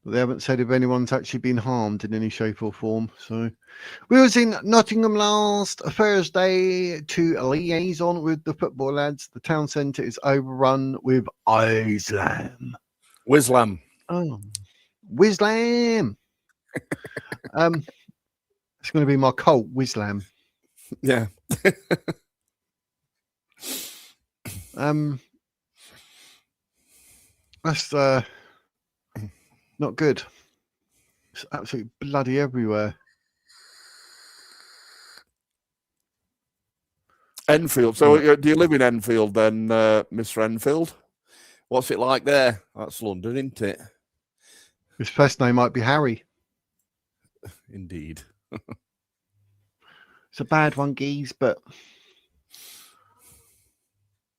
But they haven't said if anyone's actually been harmed in any shape or form. So we was in Nottingham last Thursday to liaison with the football lads. The town centre is overrun with Islam. Wislam. Oh, Wislam. It's going to be my cult, Wislam. Yeah. That's not good. It's absolutely bloody everywhere. Enfield. So do you live in Enfield then, Mr. Enfield? What's it like there? That's London, isn't it? His first name might be Harry. Indeed. It's a bad one, geez, but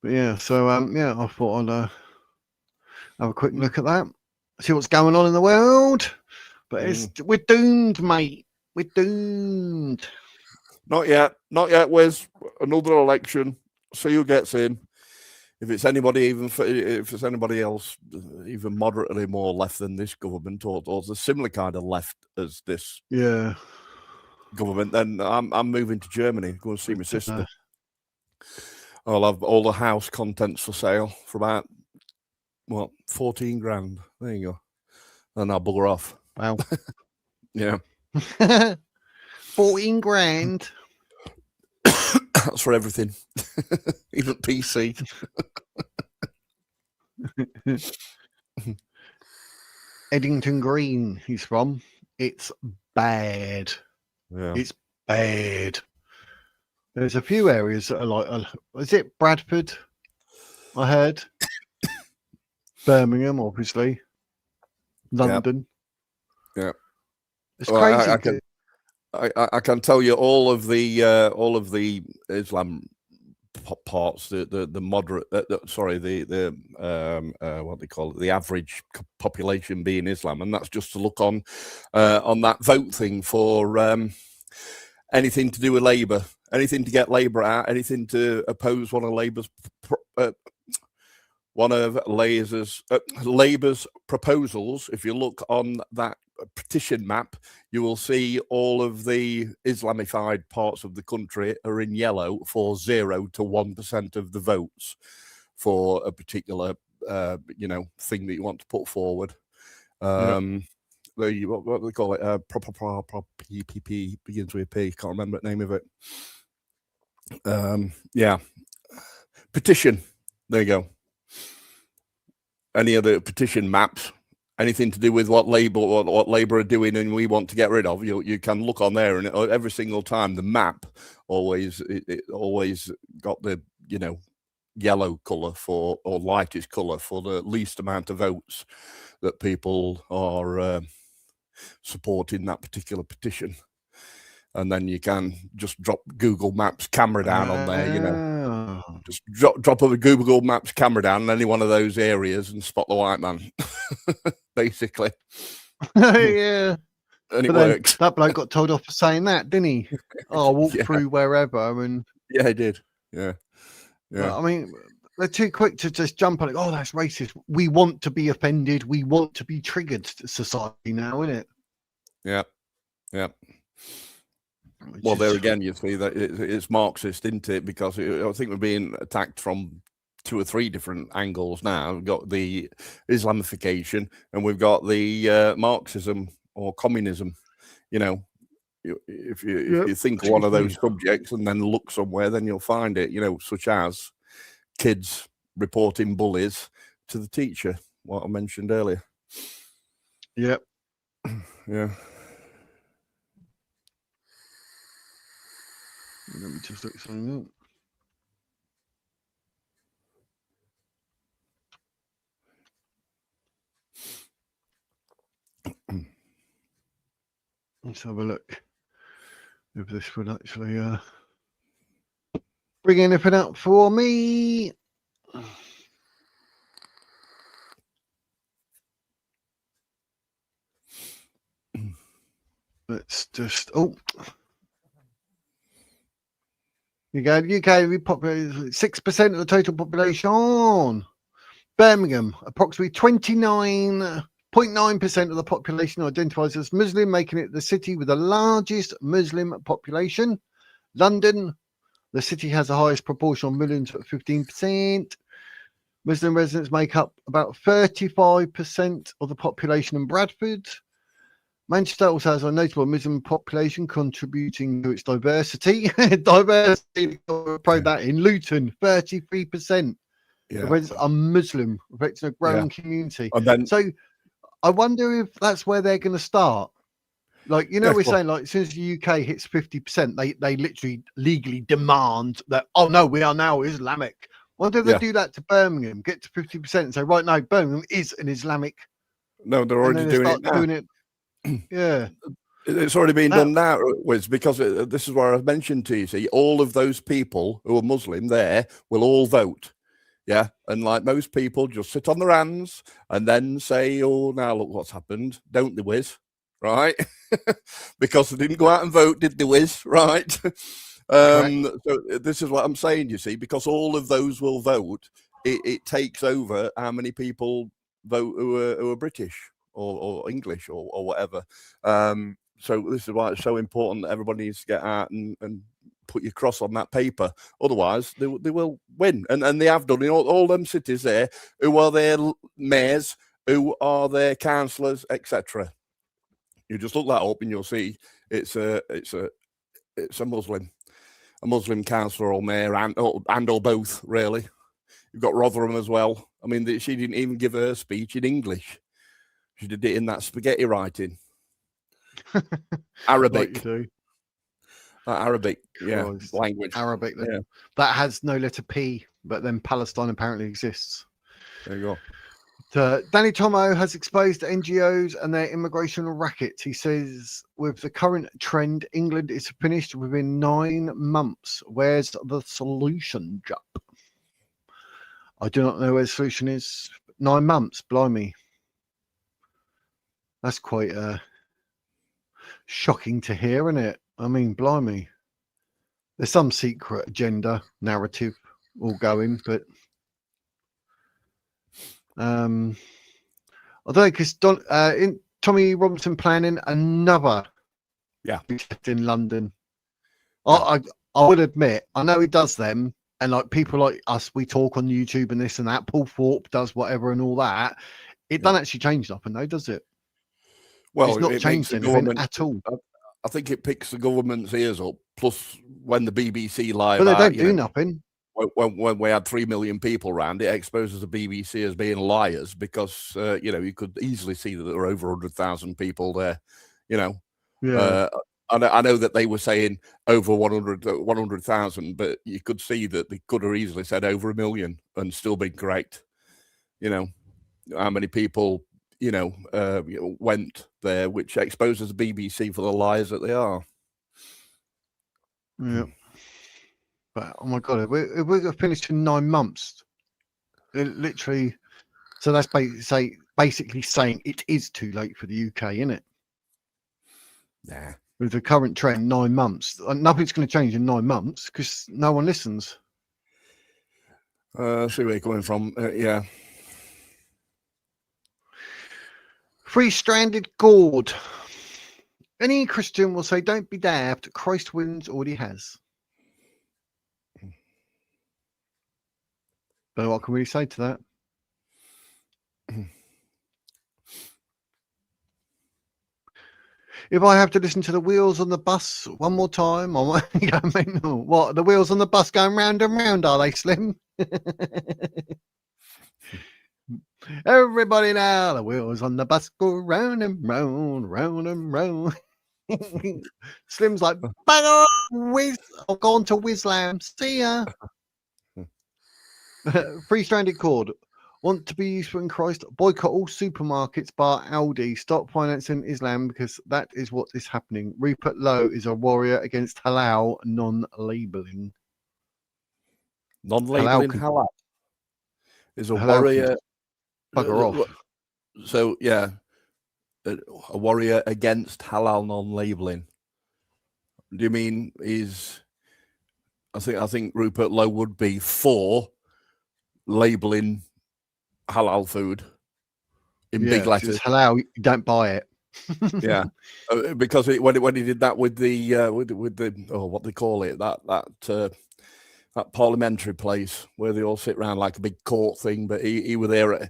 yeah. So yeah, I thought I'd have a quick look at that, see what's going on in the world. But we're doomed, mate. We're doomed. Not yet. Not yet. Where's another election? See who gets in. If it's anybody else, even moderately more left than this government, or a similar kind of left as this government, then I'm moving to Germany. Go and see my sister. I'll have all the house contents for sale for about 14 grand. There you go. And I'll bugger off. Wow. Yeah. 14 grand. That's for everything. Even PC. Eddington Green, he's from. It's bad. Yeah. It's bad. There's a few areas that are like, is it Bradford? I heard. Birmingham, obviously. London. Yeah. It's crazy. I can tell you all of the Islam parts, the moderate, what they call it, the average population being Islam, and that's just to look on that vote thing for anything to do with Labour, anything to get Labour out, anything to oppose one of Labour's proposals. If you look on that petition map, you will see all of the Islamified parts of the country are in yellow for 0 to 1% of the votes for a particular thing that you want to put forward. What do they call it? PPP begins with a P. Can't remember the name of it. Petition. There you go. Any other petition maps, anything to do with what Labour are doing and we want to get rid of, you can look on there, and every single time the map always got the yellow colour for, or lightest colour for, the least amount of votes that people are supporting that particular petition. And then you can just drop Google Maps camera down on there, just drop a Google Maps camera down in any one of those areas and spot the white man, basically. Yeah. And it works. That bloke got told off for saying that, didn't he? Oh, walk through wherever. And yeah, he did. Yeah. I mean, they're too quick to just jump on it. Oh, that's racist. We want to be offended. We want to be triggered, society now, isn't it? Yeah. Yeah. Well, there again, you see that it's Marxist, isn't it? Because I think we're being attacked from 2 or 3 different angles now. We've got the Islamification and we've got the Marxism or communism. If you think of one of those subjects and then look somewhere, then you'll find it, such as kids reporting bullies to the teacher, what I mentioned earlier. Yep. Yeah. Let me just look something up. Let's have a look if this would actually bring anything up for me. Let's just. Oh. You go. UK repopulated 6% of the total population. Birmingham, approximately 29.9% of the population identifies as Muslim, making it the city with the largest Muslim population. London, the city has the highest proportion of Muslims at 15%. Muslim residents make up about 35% of the population in Bradford. Manchester also has a notable Muslim population contributing to its diversity. Diversity, throw that in. Luton, 33%. The residents are Muslim, reflecting a growing community. And then, so I wonder if that's where they're going to start. Like, you know, we're saying, like, as soon as the UK hits 50%, they literally legally demand that, oh, no, we are now Islamic. Wonder if they do that to Birmingham, get to 50% and say, right, no, Birmingham is an Islamic. No, they're already doing it now. Yeah. It's already been done now, Wiz, because this is where I've mentioned to you, see, all of those people who are Muslim there will all vote. Yeah. And like most people just sit on their hands and then say, oh, now look what's happened. Don't they, Wiz? Right. Because they didn't go out and vote, did they, Wiz? Right. So this is what I'm saying, you see, because all of those will vote, it takes over how many people vote who are British or English or whatever. So this is why it's so important that everybody needs to get out and put your cross on that paper. Otherwise, they will win. And they have done in all them cities there, who are their mayors, who are their councillors, etc. You just look that up and you'll see it's a Muslim councillor or mayor and or both, really. You've got Rotherham as well. I mean, she didn't even give her speech in English. She did it in that spaghetti writing. Arabic. Like Arabic, language. Arabic, that has no letter P, but then Palestine apparently exists. There you go. Danny Tomo has exposed NGOs and their immigration racket. He says, with the current trend, England is finished within 9 months. Where's the solution, Jup? I do not know where the solution is. 9 months, blimey. That's quite shocking to hear, isn't it? I mean, blimey. There's some secret agenda narrative all going, but I don't know, because Tommy Robinson planning another in London. I would admit, I know he does them, and like people like us, we talk on YouTube and this and that. Paul Thorpe does whatever and all that. It doesn't actually change nothing, though, does it? Well, it's not changed anything at all. I think it picks the government's ears up. Plus, when the BBC lie but about, they don't do nothing. When we had 3 million people around, it exposes the BBC as being liars because you could easily see that there were over 100,000 people there. I know that they were saying over 100,000, but you could see that they could have easily said over 1 million and still been correct. How many people went there, which exposes the BBC for the liars that they are. Yeah. But oh my god, if we're finished in 9 months, literally, so that's basically saying it is too late for the UK, isn't it? Yeah. With the current trend, 9 months, nothing's going to change in 9 months because no one listens. I see where you're coming from. Yeah. Free stranded gourd. Any Christian will say, "Don't be daft. Christ wins, already has." But what can we say to that? If I have to listen to the wheels on the bus one more time, I might go mental. What, the wheels on the bus going round and round, are they, Slim? Everybody now, the wheels on the bus go round and round, round and round. Slim's like, bugger off, Wiz. I've gone to Wizlam. See ya. Free stranded cord. Want to be useful in Christ? Boycott all supermarkets bar Aldi. Stop financing Islam because that is what is happening. Rupert Lowe is a warrior against halal non-labeling. Non-labeling halal is a halal warrior. Bugger off. So yeah, a warrior against halal non-labeling. Do you mean I think Rupert Lowe would be for labeling halal food in big letters. It's halal, you don't buy it. Yeah, because when he did that with the what they call it, that parliamentary place where they all sit around like a big court thing, but he were there.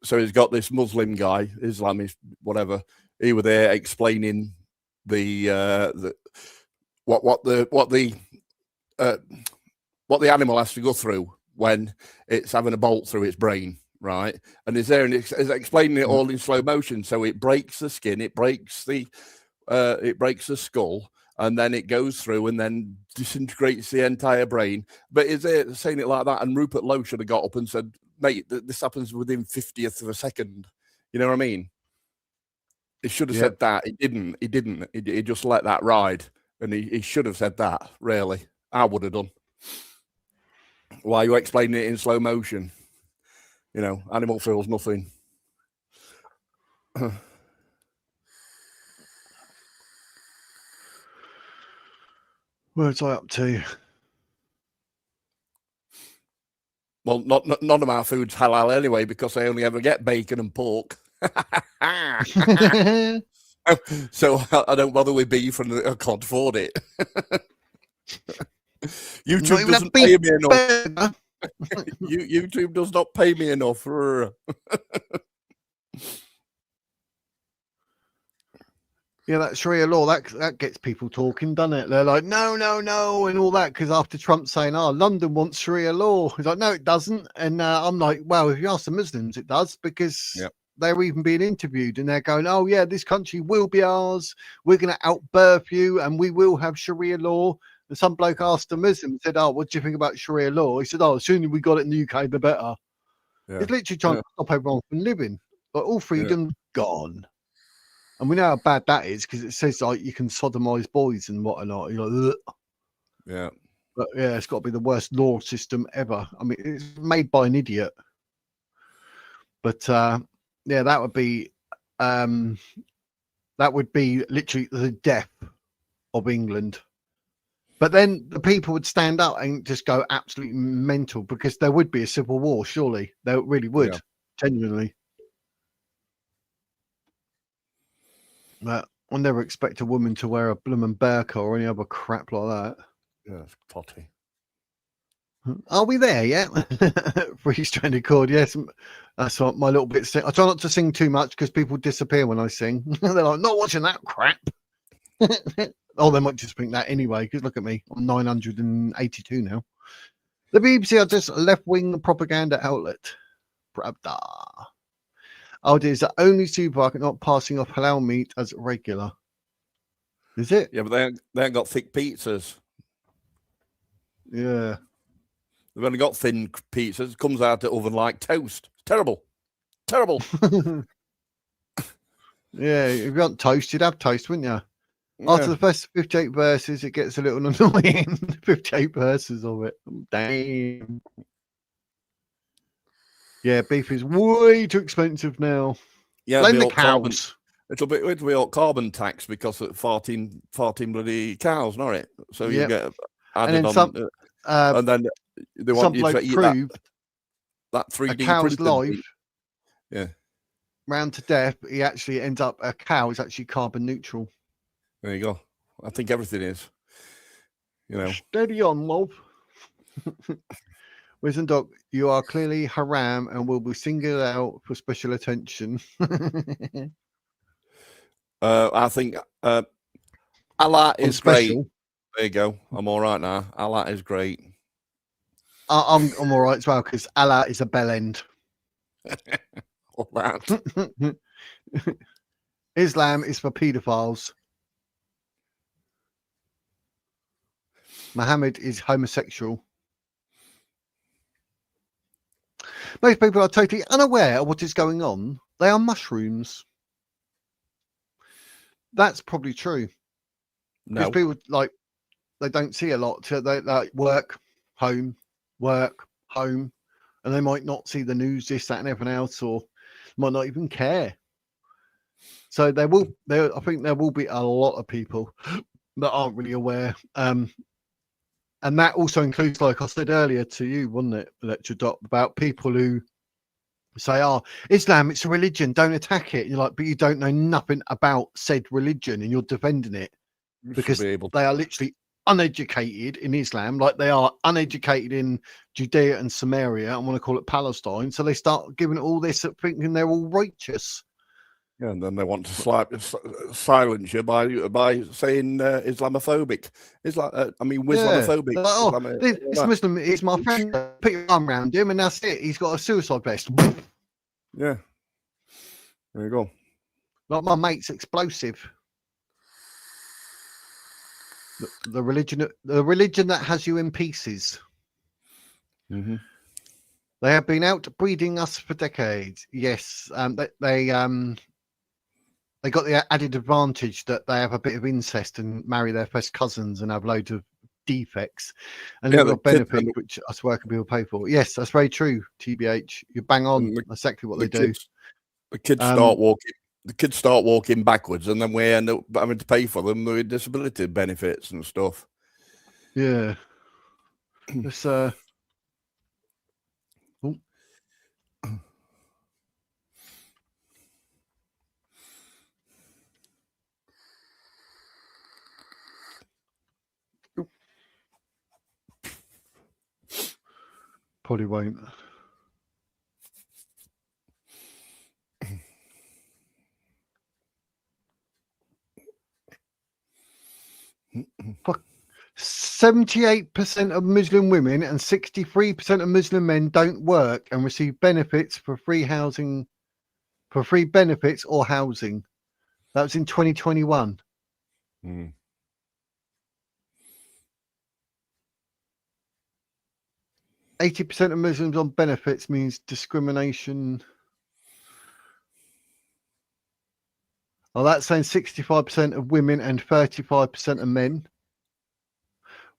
So he's got this Muslim guy, Islamist, whatever. He were there explaining what the animal has to go through when it's having a bolt through its brain, right? And he's there and is explaining it all in slow motion. So it breaks the skin, it breaks the skull, and then it goes through and then disintegrates the entire brain. But is it saying it like that? And Rupert Lowe should have got up and said, mate, this happens within 50th of a second. You know what I mean? He should have said that. He didn't. He just let that ride. And he should have said that, really. I would have done. Why are you explaining it in slow motion? You know, animal feels nothing. Where's I up to? Well, none of our food's halal anyway, because they only ever get bacon and pork. So I don't bother with beef, and I can't afford it. YouTube doesn't pay me enough. YouTube does not pay me enough. Yeah, that Sharia law, that gets people talking, doesn't it? They're like, no, and all that, because after Trump saying, London wants Sharia law. He's like, no, it doesn't. And I'm like, well, if you ask the Muslims, it does, because they're even being interviewed and they're going, oh, yeah, this country will be ours. We're going to outbirth you and we will have Sharia law. And some bloke asked a Muslim, said, what do you think about Sharia law? He said, the sooner we got it in the UK, the better. Yeah. It's literally trying to stop everyone from living. Like, all freedom's gone. And we know how bad that is, because it says like you can sodomize boys and whatnot. You're like, ugh. Yeah. But yeah, it's got to be the worst law system ever. I mean, it's made by an idiot. But yeah, that would be literally the death of England. But then the people would stand up and just go absolutely mental, because there would be a civil war, surely. There really would, genuinely. But I'll never expect a woman to wear a bloomin' burqa or any other crap like that. Yeah, it's potty. Are we there yet? Free stranded chord, yes. That's what my little bit. I try not to sing too much because people disappear when I sing. They're like, not watching that crap. Oh, they might just think that anyway, because look at me. I'm 982 now. The BBC are just a left-wing propaganda outlet. Pravda. Aldi is the only supermarket not passing off halal meat as regular. Is it? Yeah, but they ain't got thick pizzas. Yeah. They've only got thin pizzas. It comes out the oven like toast. Terrible. Terrible. Yeah, if you want toast, you'd have toast, wouldn't you? Yeah. After the first 58 verses, it gets a little annoying. 58 verses of it. Damn. Yeah, beef is way too expensive now. Yeah, blame the cows. It'll be all carbon tax because of farting bloody cows, not it? So you get added on. And then they want you to eat that 3D a cow's life. Meat. Yeah. Round to death, he actually ends up, a cow is actually carbon neutral. There you go. I think everything is. You know. Steady on, love. Wisdom Doc, you are clearly haram and will be singled out for special attention. I think Allah is great. There you go. I'm all right now. Allah is great. I'm all right as well, because Allah is a bell end. All that. Islam is for paedophiles. Muhammad is homosexual. Most people are totally unaware of what is going on. They are mushrooms. That's probably true. Because people they don't see a lot. So they like work, home, and they might not see the news, this, that, and everything else, or might not even care. So I think there will be a lot of people that aren't really aware. And that also includes, like I said earlier to you, wasn't it, Lecture Doc, about people who say, "Oh, Islam, it's a religion, don't attack it." You're like, but you don't know nothing about said religion, and you're defending it because they are literally uneducated in Islam, like they are uneducated in Judea and Samaria, and want to call it Palestine. So they start giving it all this, thinking they're all righteous. Yeah, and then they want to silence you by saying Islamophobic. Islamophobic. Like, oh, this Muslim is my friend. Put your arm around him, and that's it. He's got a suicide vest. Yeah, there you go. Like my mate's explosive. The religion that has you in pieces. Mm-hmm. They have been outbreeding us for decades. Yes, they got the added advantage that they have a bit of incest and marry their first cousins and have loads of defects and little benefit, which us working people pay for. Yes, that's very true. TBH, you bang on. That's exactly what they do. The kids start walking. The kids start walking backwards, and then we end up having to pay for them with disability benefits and stuff. Yeah. It's probably won't. Fuck. 78% of Muslim women and 63% of Muslim men don't work and receive benefits for free housing, for free benefits or housing. That was in 2021. 80% of Muslims on benefits means discrimination. Oh, that's saying 65% of women and 35% of men.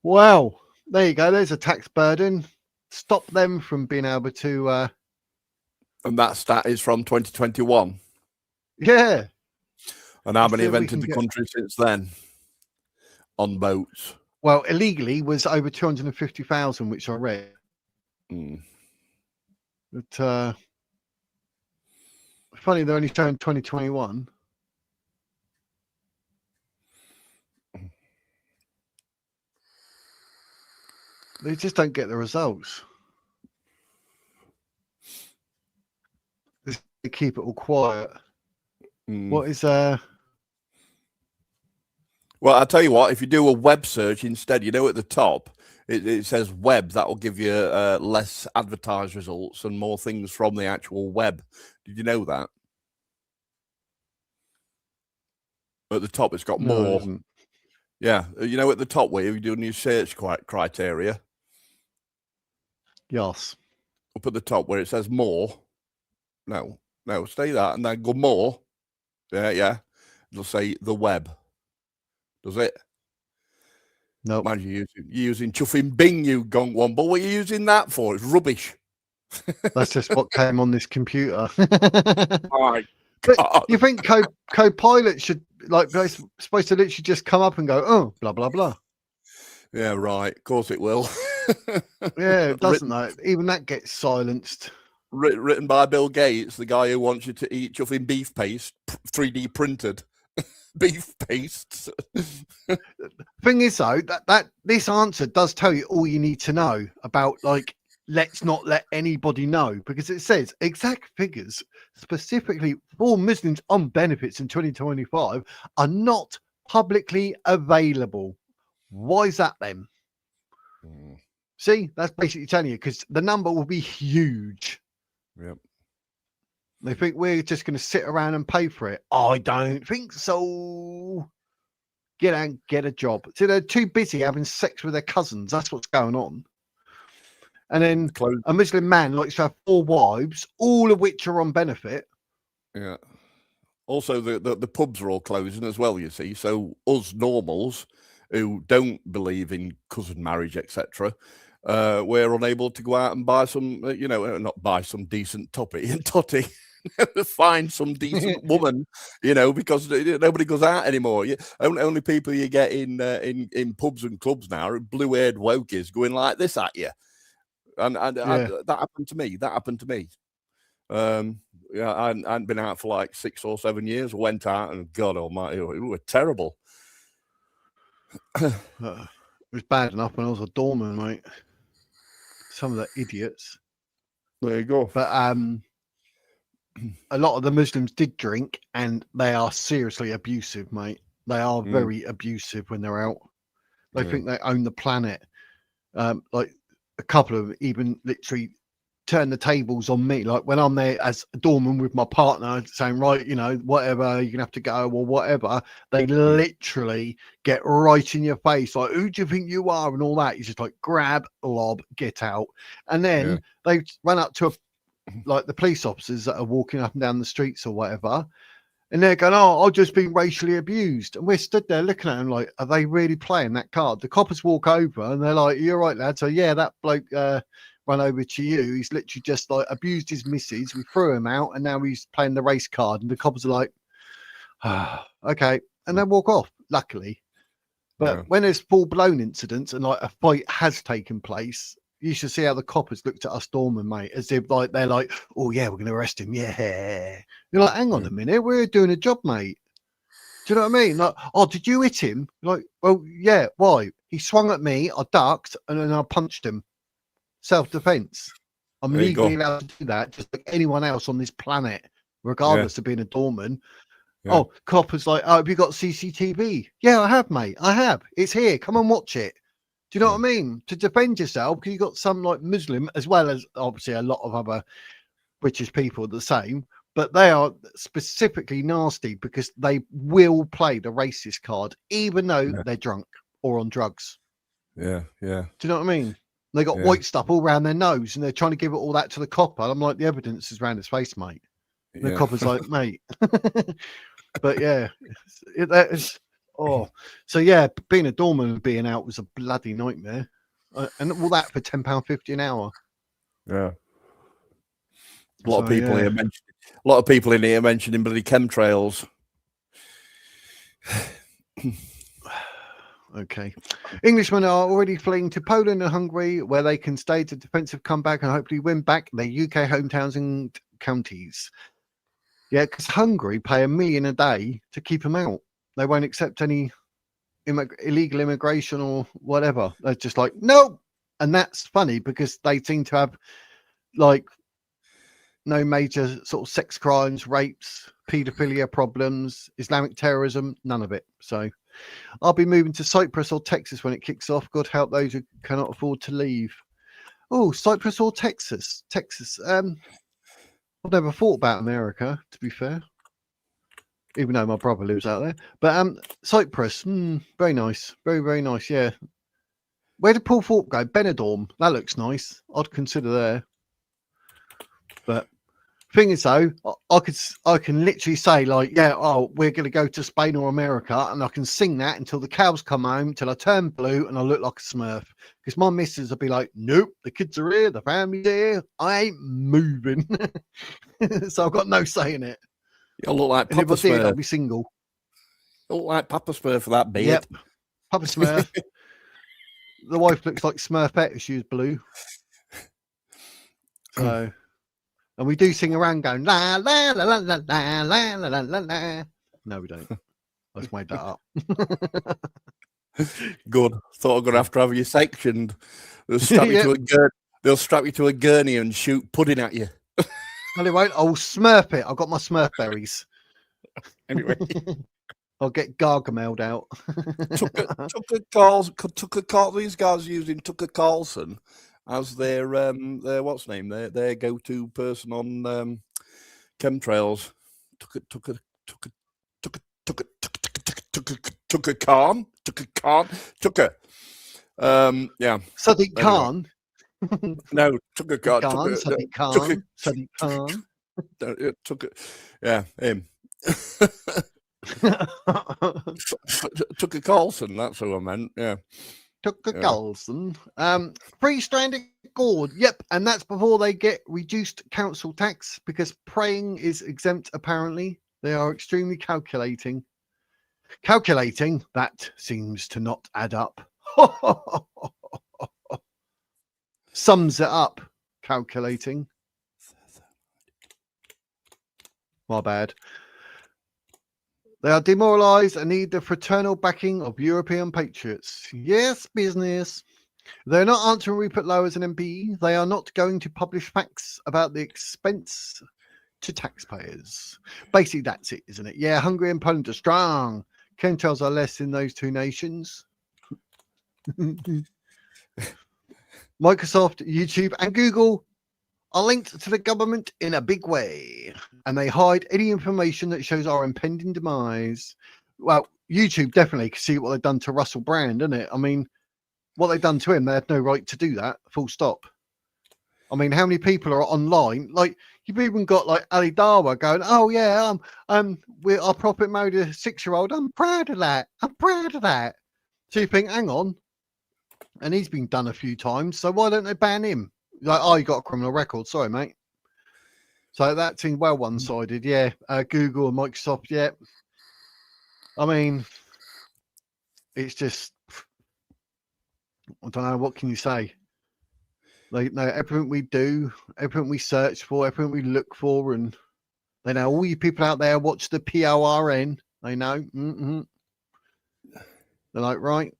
Wow, there you go. There's a tax burden. Stop them from being able to. And that stat is from 2021. Yeah. And how many have entered the country since then on boats? Well, illegally was over 250,000, which I read. But funny, they're only showing 2021. They just don't get the results. They keep it all quiet. What is Well, I'll tell you what, if you do a web search instead, at the top, it says web. That will give you less advertised results and more things from the actual web. Did you know that? At the top, it's got more. Yeah, at the top where you're doing your search criteria. Yes. Up at the top where it says more. No, stay that and then go more. Yeah. It'll say the web. Does it? No. Man, you're using chuffing Bing, you gonk one. But what are you using that for? It's rubbish. That's just what came on this computer. My God. You think Copilot should, supposed to literally just come up and go, oh, blah, blah, blah. Yeah, right. Of course it will. Yeah, it doesn't though. Even that gets silenced. Written by Bill Gates, the guy who wants you to eat chuffing beef paste, 3D printed beef paste. Thing is though, that this answer does tell you all you need to know about, let's not let anybody know, because it says exact figures specifically for Muslims on benefits in 2025 are not publicly available. Why is that then? See, that's basically telling you, because the number will be huge. Yep. They think we're just going to sit around and pay for it. I don't think so. Get out and get a job. See, they're too busy having sex with their cousins. That's what's going on. And then a Muslim man likes to have 4 wives, all of which are on benefit. Yeah. Also, the pubs are all closing as well, you see. So us normals who don't believe in cousin marriage, etc., we're unable to go out and buy some, not buy some decent toppy and totty. find some decent woman, because nobody goes out anymore. Only people you get in pubs and clubs now are blue-haired wokies going like this at you, and that happened to me. I hadn't been out for like 6 or 7 years. I went out and God Almighty, it was terrible. It was bad enough when I was a doorman, mate. Some of the idiots. There you go. But a lot of the Muslims did drink, and they are seriously abusive, mate. They are very abusive when they're out. They think they own the planet. Like a couple of them even literally turn the tables on me. Like when I'm there as a doorman with my partner saying, right, whatever, you're gonna have to go or whatever, they literally get right in your face. Like, who do you think you are? And all that. You just like grab, lob, get out. And then they run up to like the police officers that are walking up and down the streets or whatever. And they're going, oh, I've just been racially abused. And we're stood there looking at them like, are they really playing that card? The coppers walk over and they're like, you're right, lad. So yeah, that bloke run over to you. He's literally just like abused his missus. We threw him out and now he's playing the race card. And the coppers are like, okay. And they walk off, luckily. But when there's full-blown incidents and like a fight has taken place, you should see how the coppers looked at us doormen, mate, as if like they're like, oh yeah, we're going to arrest him. Yeah. You're like, hang on a minute, we're doing a job, mate. Do you know what I mean? Like, oh, did you hit him? Like, well, yeah. Why? He swung at me, I ducked, and then I punched him. Self-defense. I'm legally allowed to do that, just like anyone else on this planet, regardless of being a doorman. Yeah. Oh, coppers like, oh, have you got CCTV? Yeah, I have, mate. I have. It's here. Come and watch it. Do you know what I mean? To defend yourself, because you've got some like Muslim, as well as obviously a lot of other British people the same, but they are specifically nasty because they will play the racist card, even though they're drunk or on drugs. Yeah. Do you know what I mean? They got white stuff all around their nose and they're trying to give it all that to the copper. I'm like, the evidence is around his face, mate. And the copper's like, mate. But yeah, that is. Oh, so yeah, being a doorman and being out was a bloody nightmare, and all that for £10.50 an hour. Yeah, a lot of people here mentioned. A lot of people in here mentioning bloody chemtrails. Okay, Englishmen are already fleeing to Poland and Hungary, where they can stage a defensive comeback and hopefully win back their UK hometowns and counties. Yeah, because Hungary pay $1 million a day to keep them out. They won't accept any illegal immigration or whatever. They're just like, no. And that's funny because they seem to have like no major sort of sex crimes, rapes, paedophilia problems, Islamic terrorism, none of it. So I'll be moving to Cyprus or Texas when it kicks off. God help those who cannot afford to leave. Oh, Cyprus or Texas? Texas. I've never thought about America, to be fair. Even though my brother lives out there. But Cyprus, very nice. Very, very nice, yeah. Where did Paul Thorpe go? Benidorm. That looks nice. I'd consider there. But thing is though, I can literally say like, yeah, oh, we're gonna go to Spain or America, and I can sing that until the cows come home, till I turn blue and I look like a Smurf. Because my missus will be like, nope, the kids are here, the family's here, I ain't moving. So I've got no say in it. You'll look like Papa Smurf. Smurf. I'll be single. You'll look like Papa Smurf for that beard. Yep. Papa Smurf. The wife looks like Smurfette if she was blue. So, and we do sing around going la la la la la la la la la la. No, we don't. I just made that up. Good. Thought I'm gonna have to have you sectioned. They'll strap you to a They'll strap you to a gurney and shoot pudding at you. No, they won't. I'll Smurf it. I've got my Smurf berries. Anyway, I'll get Gargameled out. Tucker Carlson. These guys using Tucker Carlson as their what's name? Their go-to person on chemtrails. Tucker Khan. Yeah. Sadiq Khan. No, Tucker Khan. Sadiq Khan. Sadiq Khan. Tucker. Yeah, him. Tucker Carlson, that's who I meant. Yeah. Tucker Carlson. Free-stranded cord. Yep, and that's before they get reduced council tax because praying is exempt, apparently. They are extremely calculating. Calculating, that seems to not add up. Sums it up. Calculating. My bad. They are demoralised and need the fraternal backing of European patriots. Yes, business. They're not answering Rupert Lowe as an MP. They are not going to publish facts about the expense to taxpayers. Basically, that's it, isn't it? Yeah, Hungary and Poland are strong. Chemtrails are less in those two nations. Microsoft, YouTube, and Google are linked to the government in a big way, and they hide any information that shows our impending demise. Well, YouTube definitely can see what they've done to Russell Brand, isn't it? I mean, what they've done to him, they had no right to do that, full stop. I mean, how many people are online? Like, you've even got like Ali Dawa going, oh yeah, our prophet married a 6-year-old. I'm proud of that. I'm proud of that. So you think, hang on, and he's been done a few times, so why don't they ban him? Like, oh, you got a criminal record. Sorry, mate. So that seemed well one-sided. Yeah, Google and Microsoft. Yeah. I mean, it's just, I don't know. What can you say? They know everything we do, everything we search for, everything we look for, and they know all you people out there watch the PORN. They know. Mm-hmm. They're like, right.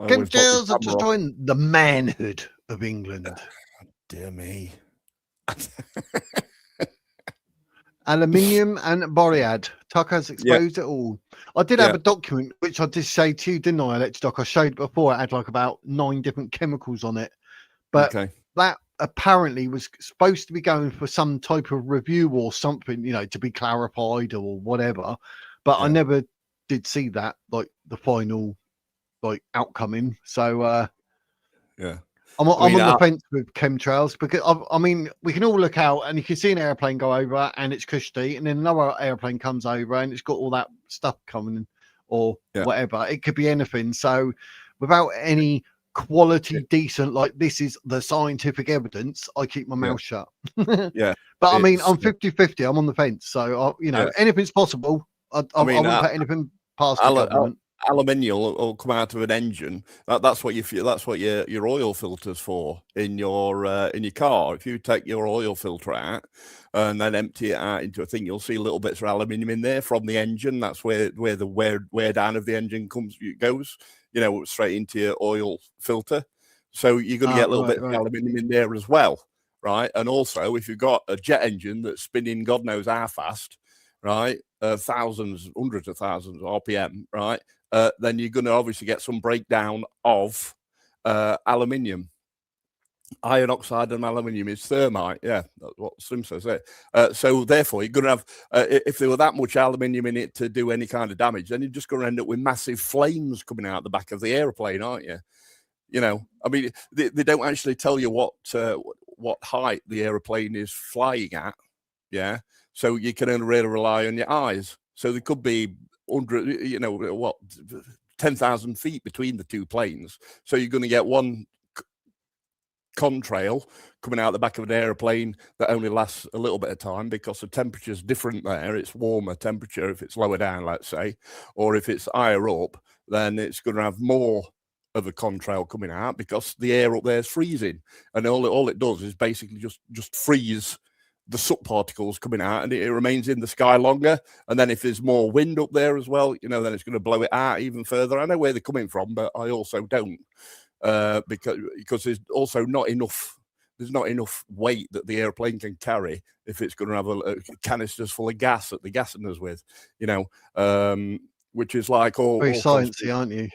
Chemtrails are destroying the manhood of England. Dear me. Aluminium and Boread. Tucker's exposed it all. I did have a document, which I did say to you, didn't I, Alex Doc? I showed before. It had like about 9 different chemicals on it. But that apparently was supposed to be going for some type of review or something, you know, to be clarified or whatever. But I never did see that, like the final like outcome in. So I'm on the fence with chemtrails because I mean we can all look out and you can see an airplane go over and it's cushy, and then another airplane comes over and it's got all that stuff coming or whatever. It could be anything. So without any quality decent, like this is the scientific evidence, I keep my mouth shut. But I mean I'm 50-50. I'm on the fence. So you know anything's possible. I won't put anything past the government. Aluminium will come out of an engine. That's what you feel. That's what your oil filter's for in your car. If you take your oil filter out and then empty it out into a thing, you'll see little bits of aluminium in there from the engine. That's where the wear down of the engine goes. You know, straight into your oil filter. So you're going to get a little bit of aluminium in there as well, right? And also, if you've got a jet engine that's spinning God knows how fast, right, thousands, hundreds of thousands RPM, right, then you're going to obviously get some breakdown of aluminium. Iron oxide and aluminium is thermite. Yeah, that's what Slim says there. So therefore, you're going to have, if there were that much aluminium in it to do any kind of damage, then you're just going to end up with massive flames coming out the back of the airplane, aren't you? You know, I mean, they don't actually tell you what height the airplane is flying at. Yeah. So you can only really rely on your eyes. So there could be 10,000 feet between the two planes. So you're going to get one contrail coming out the back of an airplane that only lasts a little bit of time because the temperature's different there. It's warmer temperature if it's lower down, let's say, or if it's higher up, then it's going to have more of a contrail coming out because the air up there is freezing, and all it does is basically just freeze the subparticles coming out, and it remains in the sky longer. And then if there's more wind up there as well, you know, then it's going to blow it out even further. I know where they're coming from, but I also don't, because there's also not enough. There's not enough weight that the airplane can carry if it's going to have a canisters full of gas that they're gassing us with, you know, which is like all very sciencey, aren't you?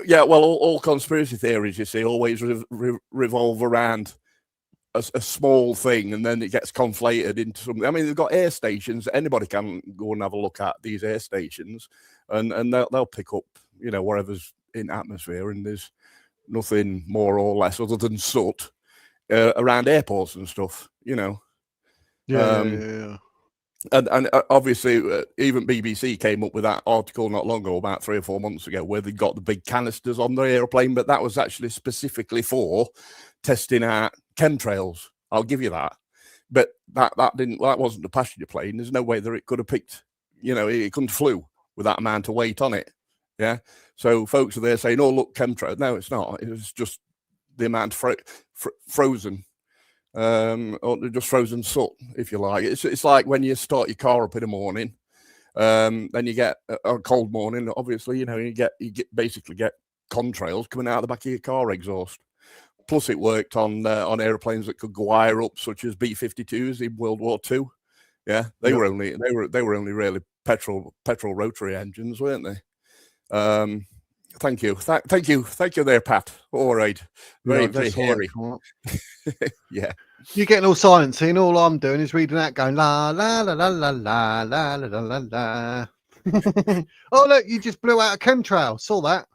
Yeah, well, all conspiracy theories, you see, always revolve around a small thing, and then it gets conflated into something. I mean, they've got air stations. Anybody can go and have a look at these air stations, and they'll pick up, you know, whatever's in atmosphere, and there's nothing more or less other than soot around airports and stuff, you know. Yeah. And obviously, even BBC came up with that article not long ago, about 3 or 4 months ago, where they got the big canisters on the aeroplane, but that was actually specifically for testing out chemtrails. I'll give you that. But that wasn't a passenger plane. There's no way that it could have picked, it couldn't have flew with that amount of weight on it. Yeah. So folks are there saying, "Oh, look, chemtrails." No, it's not. It was just the amount of frozen. Or just frozen soot, if you like. It's like when you start your car up in the morning, then you get a cold morning. Obviously, you basically get contrails coming out of the back of your car exhaust. Plus, it worked on airplanes that could go wire up, such as B-52s in World War II. Yeah, they were only really petrol rotary engines, weren't they? Thank you there, Pat. All right, very hairy. Yeah. You're getting all sciencey, and all I'm doing is reading that, going la la la la la la la la la la. Oh look, you just blew out a chemtrail. Saw that.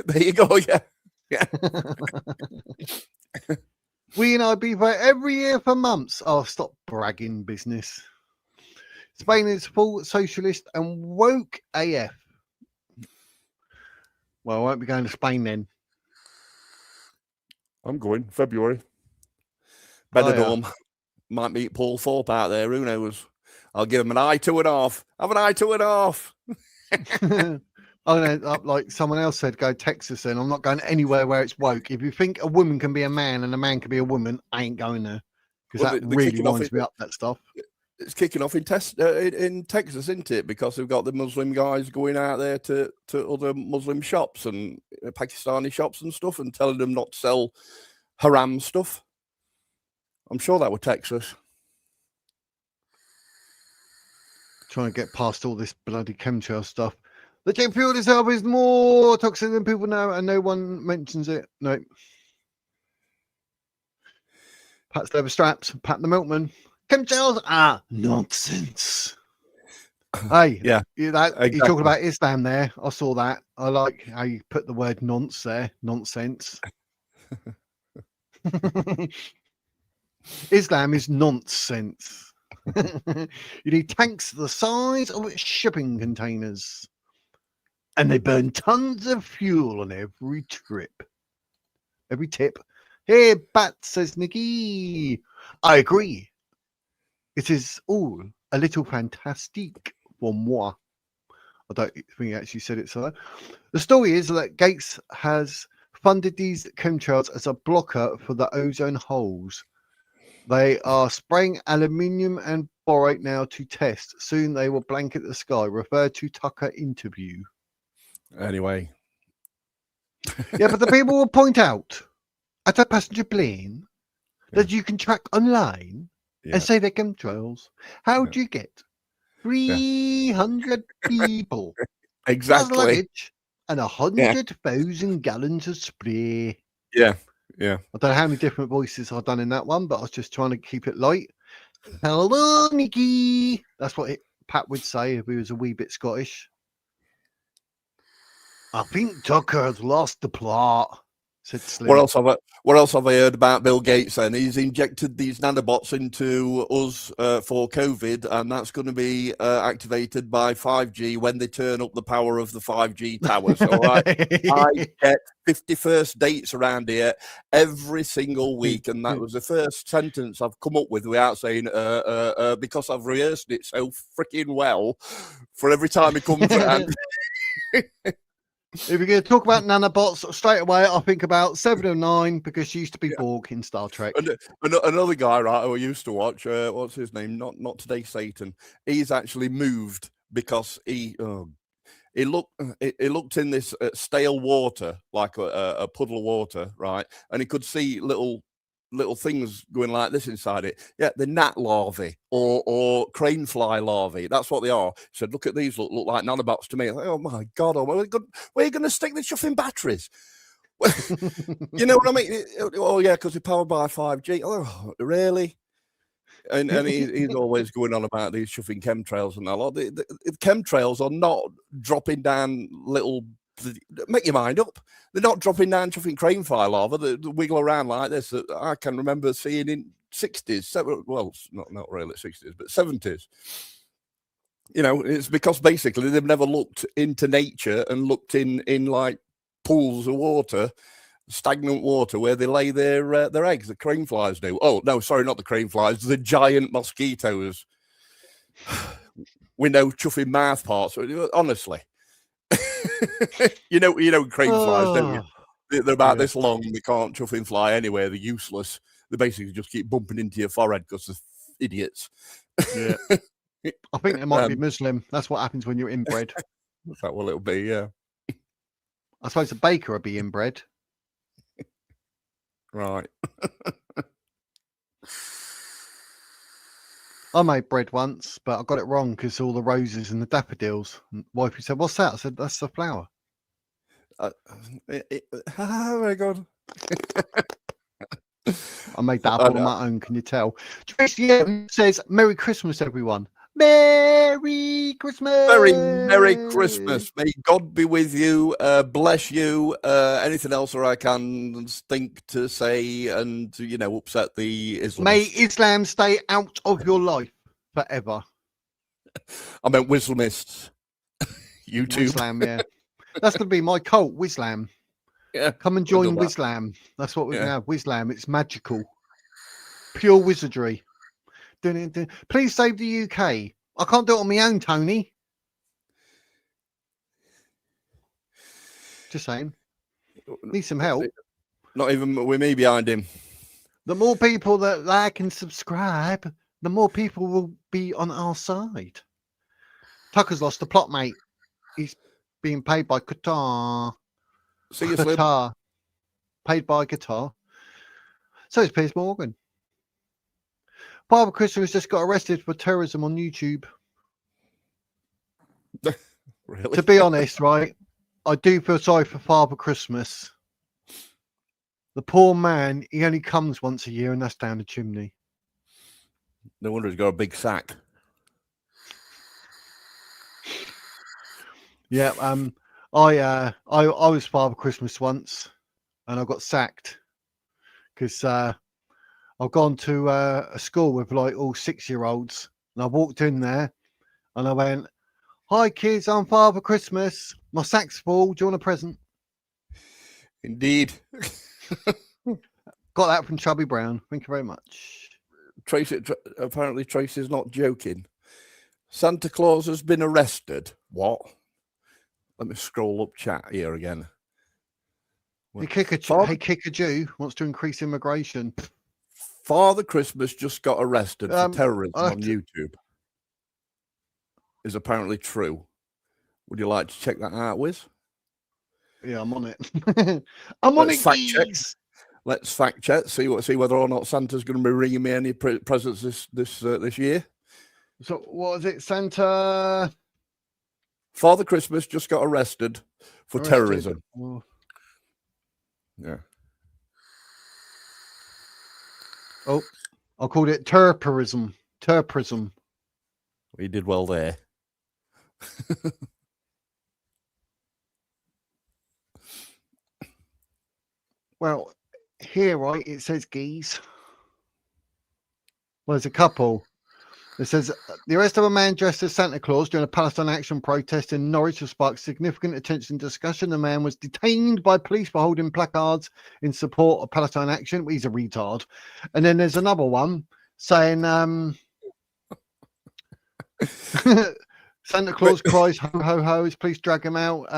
There you go. Yeah. We and I be there every year for months. Oh, stop bragging business. Spain is full socialist and woke AF. Well, I won't be going to Spain then. I'm going February. Benidorm. Might meet Paul Thorpe out there. Who knows? I'll give him an eye 2.5. Have an eye 2.5. Oh no, like someone else said, go Texas. And I'm not going anywhere where it's woke. If you think a woman can be a man and a man can be a woman, I ain't going there, because that really winds me up. That stuff. It's kicking off in Texas, isn't it? Because we've got the Muslim guys going out there to other Muslim shops and Pakistani shops and stuff, and telling them not to sell haram stuff. I'm sure that was Texas. Trying to get past all this bloody chemtrail stuff. The jet fuel itself is more toxic than people know, and no one mentions it. No. Pat's leather straps, Pat the milkman. Chemtrails are nonsense. Hey, yeah, exactly. You're talking about Islam there. I saw that. I like how you put the word nonce there. Nonsense. Islam is nonsense. You need tanks the size of shipping containers, and they burn tons of fuel on every trip. Every tip. Hey, Bat, says Nikki. I agree. It is all a little fantastique for moi. I don't think he actually said it so. The story is that Gates has funded these chemtrails as a blocker for the ozone holes. They are spraying aluminium and borate now to test. Soon they will blanket the sky. Refer to Tucker interview. Anyway. Yeah, but the people will point out at a passenger plane that you can track online and say they're chemtrails. How do you get 300 people exactly plus luggage and 100,000 gallons of spray? Yeah. I don't know how many different voices I've done in that one, but I was just trying to keep it light. Hello, Nikki. That's what Pat would say if he was a wee bit Scottish. I think Tucker's lost the plot, said Slim. What else have I heard about Bill Gates then? He's injected these nanobots into us for COVID, and that's going to be activated by 5G when they turn up the power of the 5G towers. All right. I get 51st dates around here every single week, and that was the first sentence I've come up with without saying because I've rehearsed it so freaking well for every time it comes around. If you're going to talk about nanobots, straight away I think about 7 or 9, because she used to be Borg in Star Trek. Another guy, right, who I used to watch, what's his name? Not Today Satan. He's actually moved because he looked in this stale water, like a puddle of water, right, and he could see little things going like this inside it. Yeah, the gnat larvae or crane fly larvae. That's what they are. He said, look at these, look like nanobots to me. Like, oh my God, where are you going to stick the chuffing batteries? You know what I mean? Oh yeah, because they're powered by 5G. Oh, really? And he's always going on about these chuffing chemtrails and that lot. The chemtrails are not dropping down little. Make your mind up. They're not dropping down chuffing crane fly larvae that wiggle around like this. That I can remember seeing in 60s, well, not really 60s, but 70s. You know, it's because basically they've never looked into nature and looked in like pools of water, stagnant water, where they lay their eggs. The crane flies do. Oh no, sorry, not the crane flies. The giant mosquitoes. With no chuffing mouth parts. Honestly, you know, crane flies, don't you? They're about this long. They can't chuff and fly anywhere. They're useless. They basically just keep bumping into your forehead because they're idiots. Yeah. I think they might be Muslim. That's what happens when you're inbred. That will it'll be, yeah. I suppose a baker would be inbred. Right. I made bread once, but I got it wrong because all the roses and the daffodils. And wifey said, "What's that?" I said, "That's the flower." Oh my God. I made that up on my own. Can you tell? Tracy says, "Merry Christmas, everyone." Merry Christmas. Very Merry Christmas. May God be with you. Bless you. Anything else that I can think to say and to, upset the Islamists? May Islam stay out of your life forever. I meant Islamists. YouTube. Islam, yeah. That's going to be my cult, Wislam. Yeah. Come and join Wislam. That's what we're going to have. Wislam. It's magical. Pure wizardry. Please save the UK. I can't do it on my own, Tony. Just saying. Need some help. Not even with me behind him. The more people that like and subscribe, the more people will be on our side. Tucker's lost the plot, mate. He's being paid by Qatar. See you, Qatar. Paid by Qatar. So is Piers Morgan. Father Christmas just got arrested for terrorism on YouTube. Really? To be honest, right, I do feel sorry for Father Christmas. The poor man, he only comes once a year, and that's down the chimney. No wonder he's got a big sack. Yeah, I was Father Christmas once, and I got sacked because I've gone to a school with like all 6-year-olds, and I walked in there and I went, "Hi kids, I'm Father Christmas. My sack's full. Do you want a present?" Indeed. Got that from Chubby Brown. Thank you very much. Apparently Tracy's not joking. Santa Claus has been arrested. What? Let me scroll up chat here again. Hey, Kicker Jew wants to increase immigration. Father Christmas just got arrested for terrorism on YouTube. Is apparently true. Would you like to check that out, Wiz? Yeah, I'm on it. Let's fact check. See whether or not Santa's going to be bringing me any presents this year. So what is it, Santa? Father Christmas just got arrested for terrorism. Oh. Yeah. Oh, I called it terrorism. Terrorism. We did well there. Well, here, right, it says geese. Well, there's a couple. It says the arrest of a man dressed as Santa Claus during a Palestine Action protest in Norwich has sparked significant attention and discussion. The man was detained by police for holding placards in support of Palestine Action. He's a retard. And then there's another one saying Santa Claus cries ho ho ho as police drag him out.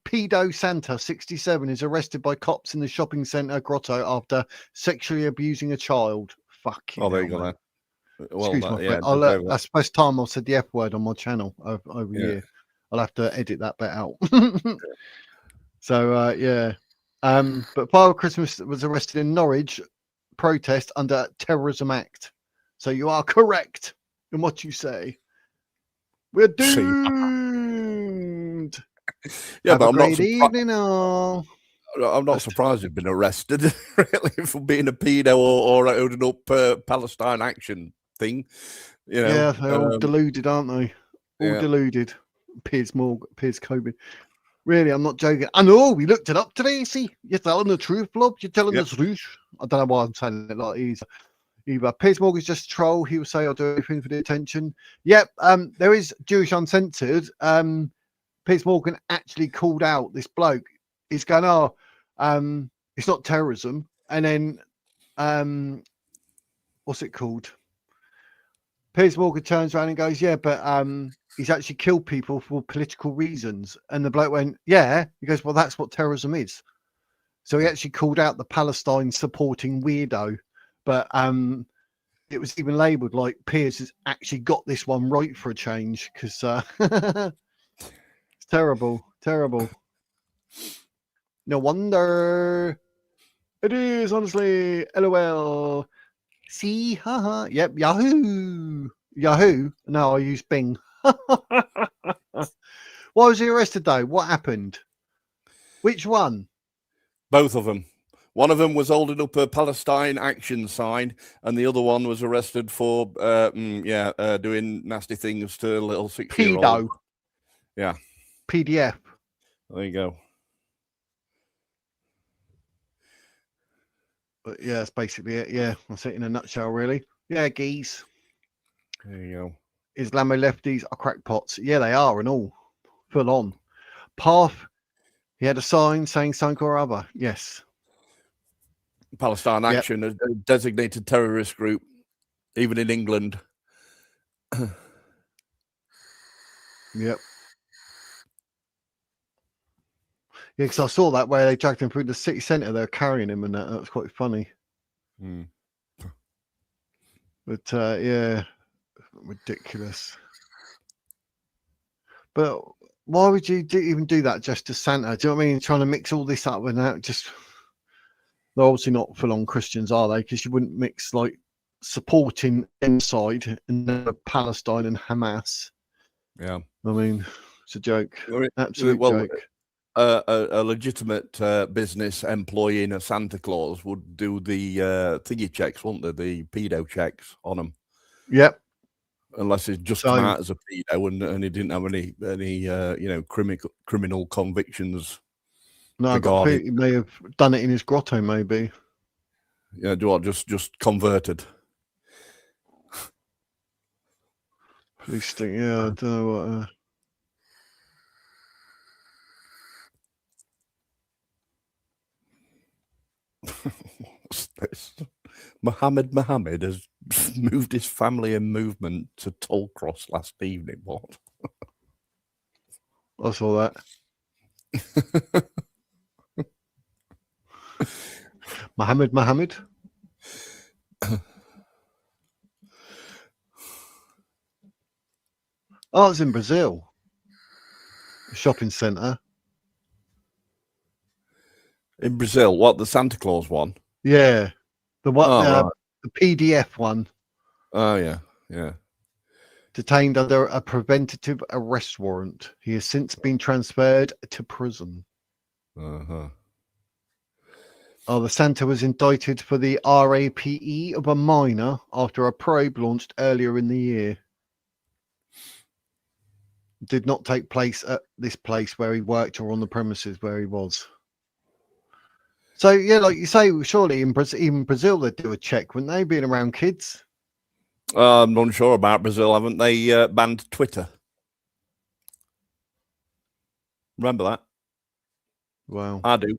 Pedo Santa 67 is arrested by cops in the shopping centre grotto after sexually abusing a child. Fucking there you go, man. Well, that's the first time I've said the F word on my channel over here. I'll have to edit that bit out. So yeah. But Father Christmas was arrested in Norwich protest under Terrorism Act. So you are correct in what you say. We're doomed. Yeah, Have but a great evening, all. I'm not surprised you've been arrested, really, for being a pedo or holding up Palestine Action thing. Yeah, they're all deluded, aren't they? All deluded. Piers Coben. Really, I'm not joking. I know, we looked it up today, see? You're telling the truth, blob. You're telling the truth. I don't know why I'm saying it like easy. either Piers Morgan's just a troll. He will say, "I'll do anything for the attention." Yep. There is Jewish Uncensored. Piers Morgan actually called out this bloke. He's going, "Oh, it's not terrorism," and then, what's it called? Piers Morgan turns around and goes, "Yeah, but he's actually killed people for political reasons." And the bloke went, "Yeah." He goes, "Well, that's what terrorism is." So he actually called out the Palestine supporting weirdo, but it was even labelled like Piers has actually got this one right for a change, because it's terrible. No wonder it is, honestly. LOL. See, haha. Yep, Yahoo. No, I use Bing. Why was he arrested though? What happened? Which one? Both of them. One of them was holding up a Palestine action sign, and the other one was arrested for, doing nasty things to little 6-year-olds. Pedo. Yeah. PDF. There you go. But yeah, that's basically it. Yeah, that's it in a nutshell, really. Yeah, geese. There you go. Islamo lefties are crackpots. Yeah, they are, and all. Full on. Path. He had a sign saying something or other. Yes. Palestine Action, a designated terrorist group, even in England. Yep. Yeah, because I saw that where they dragged him through the city centre. They're carrying him, and that was quite funny. But yeah, ridiculous. But why would you even do that just to Santa? Do you know what I mean? Trying to mix all this up and that, just they're obviously not full-on Christians, are they? Because you wouldn't mix like supporting inside and Palestine and Hamas. Yeah, I mean, it's a joke. Absolute joke. A legitimate business employing a Santa Claus would do the thingy checks, wouldn't they? The pedo checks on them. Yep. Unless he's just come out as a pedo and he didn't have any criminal convictions. No, he may have done it in his grotto, maybe. Yeah, just converted. Police think, yeah, I don't know what. Mohammed has moved his family and movement to Tollcross last evening. What? I saw that. Mohammed. Oh, it's in Brazil. A shopping centre. In Brazil, what, the Santa Claus one? Yeah. The one, right. The PDF one. Oh, yeah. Detained under a preventative arrest warrant. He has since been transferred to prison. Uh-huh. Oh, the Santa was indicted for the rape of a minor after a probe launched earlier in the year. Did not take place at this place where he worked or on the premises where he was. So, yeah, like you say, surely even Brazil, they'd do a check, wouldn't they, being around kids? I'm not sure about Brazil. Haven't they banned Twitter? Remember that? Wow. I do.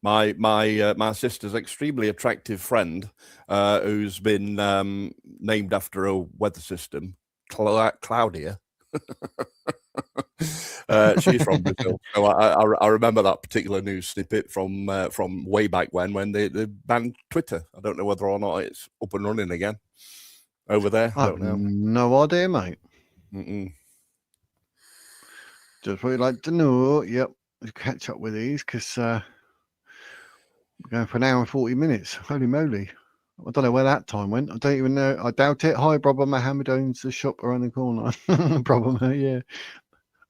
My sister's extremely attractive friend, who's been named after a weather system, Claudia. She's from Brazil, so I remember that particular news snippet from way back when they banned Twitter. I don't know whether or not it's up and running again over there. I don't know. No idea, mate. Just really like to know. Yep, we'll catch up with these because we're going for an hour and 40 minutes. Holy moly! I don't know where that time went. I don't even know. I doubt it. Hi, brother Mohammed owns the shop around the corner. Brother, yeah.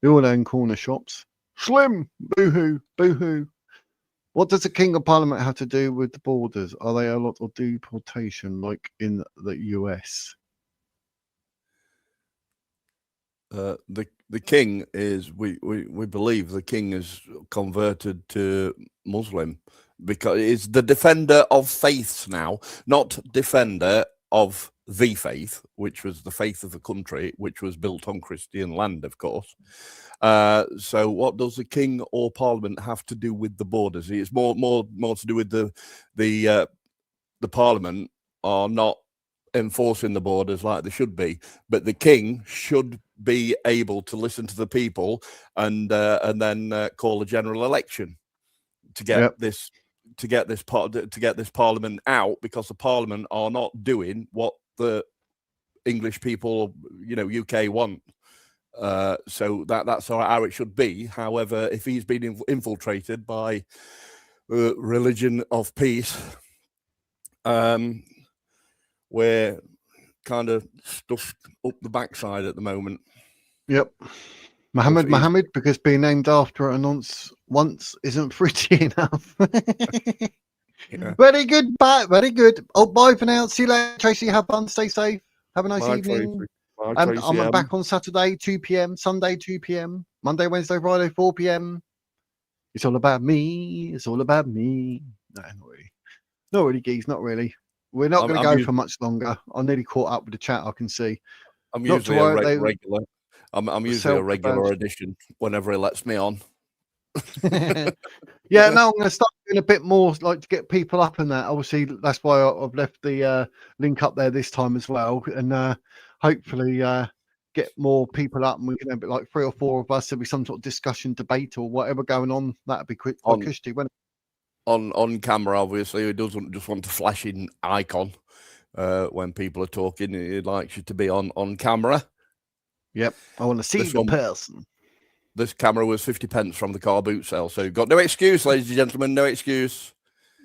We all own corner shops. Slim! Boo-hoo. What does the King of Parliament have to do with the borders? Are they a lot of deportation like in the US? The king is, we believe the king is converted to Muslim because it's the defender of faiths now, not defender of the faith, which was the faith of the country, which was built on Christian land, of course. So what does the king or parliament have to do with the borders? It's more to do with the parliament are not enforcing the borders like they should be, but the king should be able to listen to the people and then call a general election to get this parliament out, because the parliament are not doing what the English people, UK want. So that's how it should be. However, if he's been infiltrated by religion of peace, we're kind of stuffed up the backside at the moment. Yep. Muhammad, because being named after it once isn't pretty enough. Yeah. Very good, Pat. Very good. Oh, bye for now. See you later, Tracy. Have fun. Stay safe. Have a nice evening. I'm back on Saturday, 2 p.m. Sunday, 2 p.m. Monday, Wednesday, Friday, 4 p.m. It's all about me. It's all about me. No, not really. Not really, geez. Not really. We're not going to go for much longer. I'm nearly caught up with the chat. I can see. I'm usually a regular. I'm usually a regular addition whenever he lets me on. Yeah, no, I'm going to start doing a bit more, like, to get people up in that. Obviously, that's why I've left the link up there this time as well, and hopefully get more people up, and we can have like 3 or 4 of us. There'll be some sort of discussion, debate, or whatever going on. That'd be quick, cushy, wouldn't it? On camera, obviously, he doesn't just want a flashing icon when people are talking. He likes you to be on camera. Yep, I want to see the person. This camera was 50 pence from the car boot sale, so you've got no excuse, ladies and gentlemen, no excuse.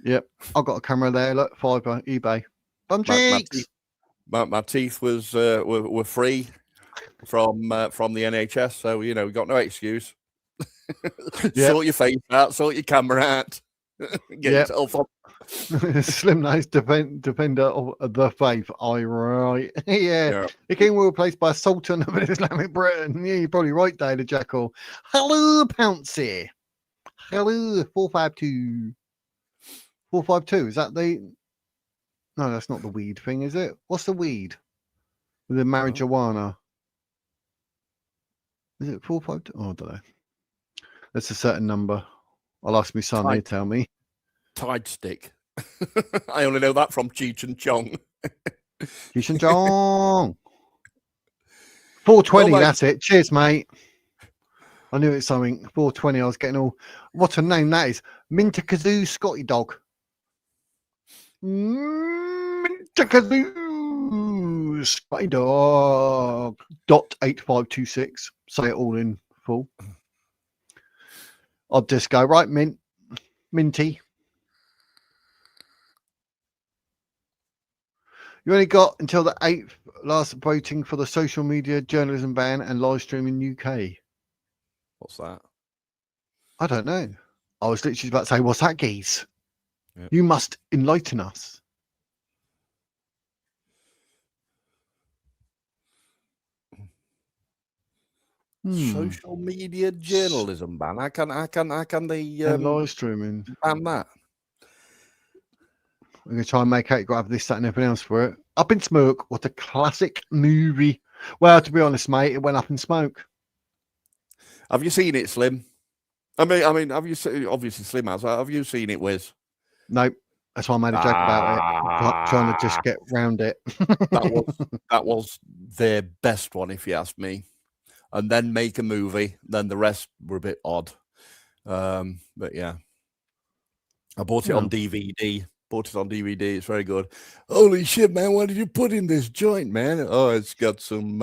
Yep, I've got a camera there. Look, Fiverr, eBay. Bum cheeks. My teeth were free from the NHS, so we got no excuse. Sort your face out, sort your camera out. Get yourself on. Slim nose defender of the faith. Right. Yeah. The king will be replaced by a sultan of Islamic Britain. Yeah, you're probably right, David Jackal. Hello, Pouncy. Hello, 452. 452. Is that the? No, that's not the weed thing, is it? What's the weed? The marijuana. Is it 452? Oh, I don't know. That's a certain number. I'll ask my son. He'll tell me. Tide stick. I only know that from Cheech and Chong. Cheech and Chong. 420. That's it. Cheers, mate. I knew it's something. 420. I was getting all. What a name that is. Mintakazoo Scotty Dog. Mintakazoo Scotty Dog. .8526. Say it all in full. I'll just go right, Minty. You only got until the 8th last voting for the social media journalism ban and live stream in UK. What's that? I don't know. I was literally about to say, what's that, geese? Yep. You must enlighten us. Social media journalism ban. How can they live streaming ban that? I'm going to try and make out you got to have this, that, and everything else for it. Up in Smoke. What a classic movie. Well, to be honest, mate, it went up in smoke. Have you seen it, Slim? I mean, have you seen? Obviously, Slim has. Have you seen it, Wiz? Nope. That's why I made a joke about it. Trying to just get round it. that was their best one, if you ask me. And then make a movie. Then the rest were a bit odd. But yeah, I bought it on DVD. It's very good. Holy shit, man! What did you put in this joint, man? Oh, it's got some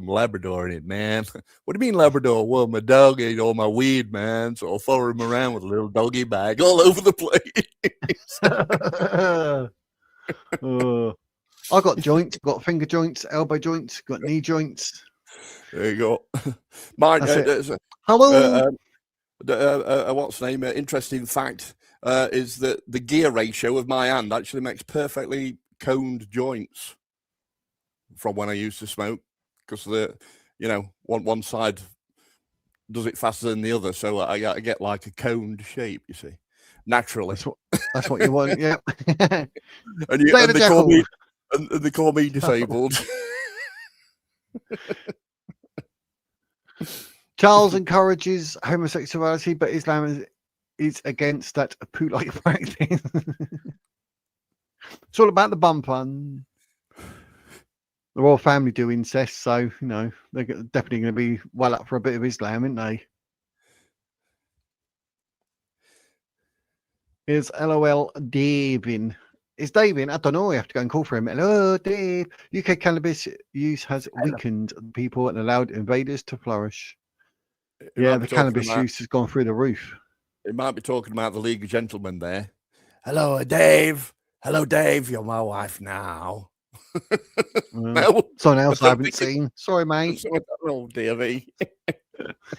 Labrador in it, man. What do you mean Labrador? Well, my dog ate all my weed, man. So I'll follow him around with a little doggy bag all over the place. I got joints, got finger joints, elbow joints, got knee joints. There you go. Mine. Hello. What's the name? Interesting fact. Is that the gear ratio of my hand actually makes perfectly coned joints from when I used to smoke, because one side does it faster than the other, so I get like a coned shape, you see, naturally. That's what you want, yeah. and they call me and they call me disabled. Charles encourages homosexuality, but Islam is against that poo-like practice. It's all about the bum fun. The royal family do incest, so you know they're definitely going to be well up for a bit of Islam, aren't they? Here's LOL Davin. Is Dave in? I don't know. We have to go and call for him. Hello, Dave. UK cannabis use has weakened people and allowed invaders to flourish. Yeah, the cannabis use has gone through the roof. It might be talking about the League of Gentlemen there. Hello, Dave. Hello, Dave. You're my wife now. No, someone else I haven't seen. Sorry, mate. Oh, dear me.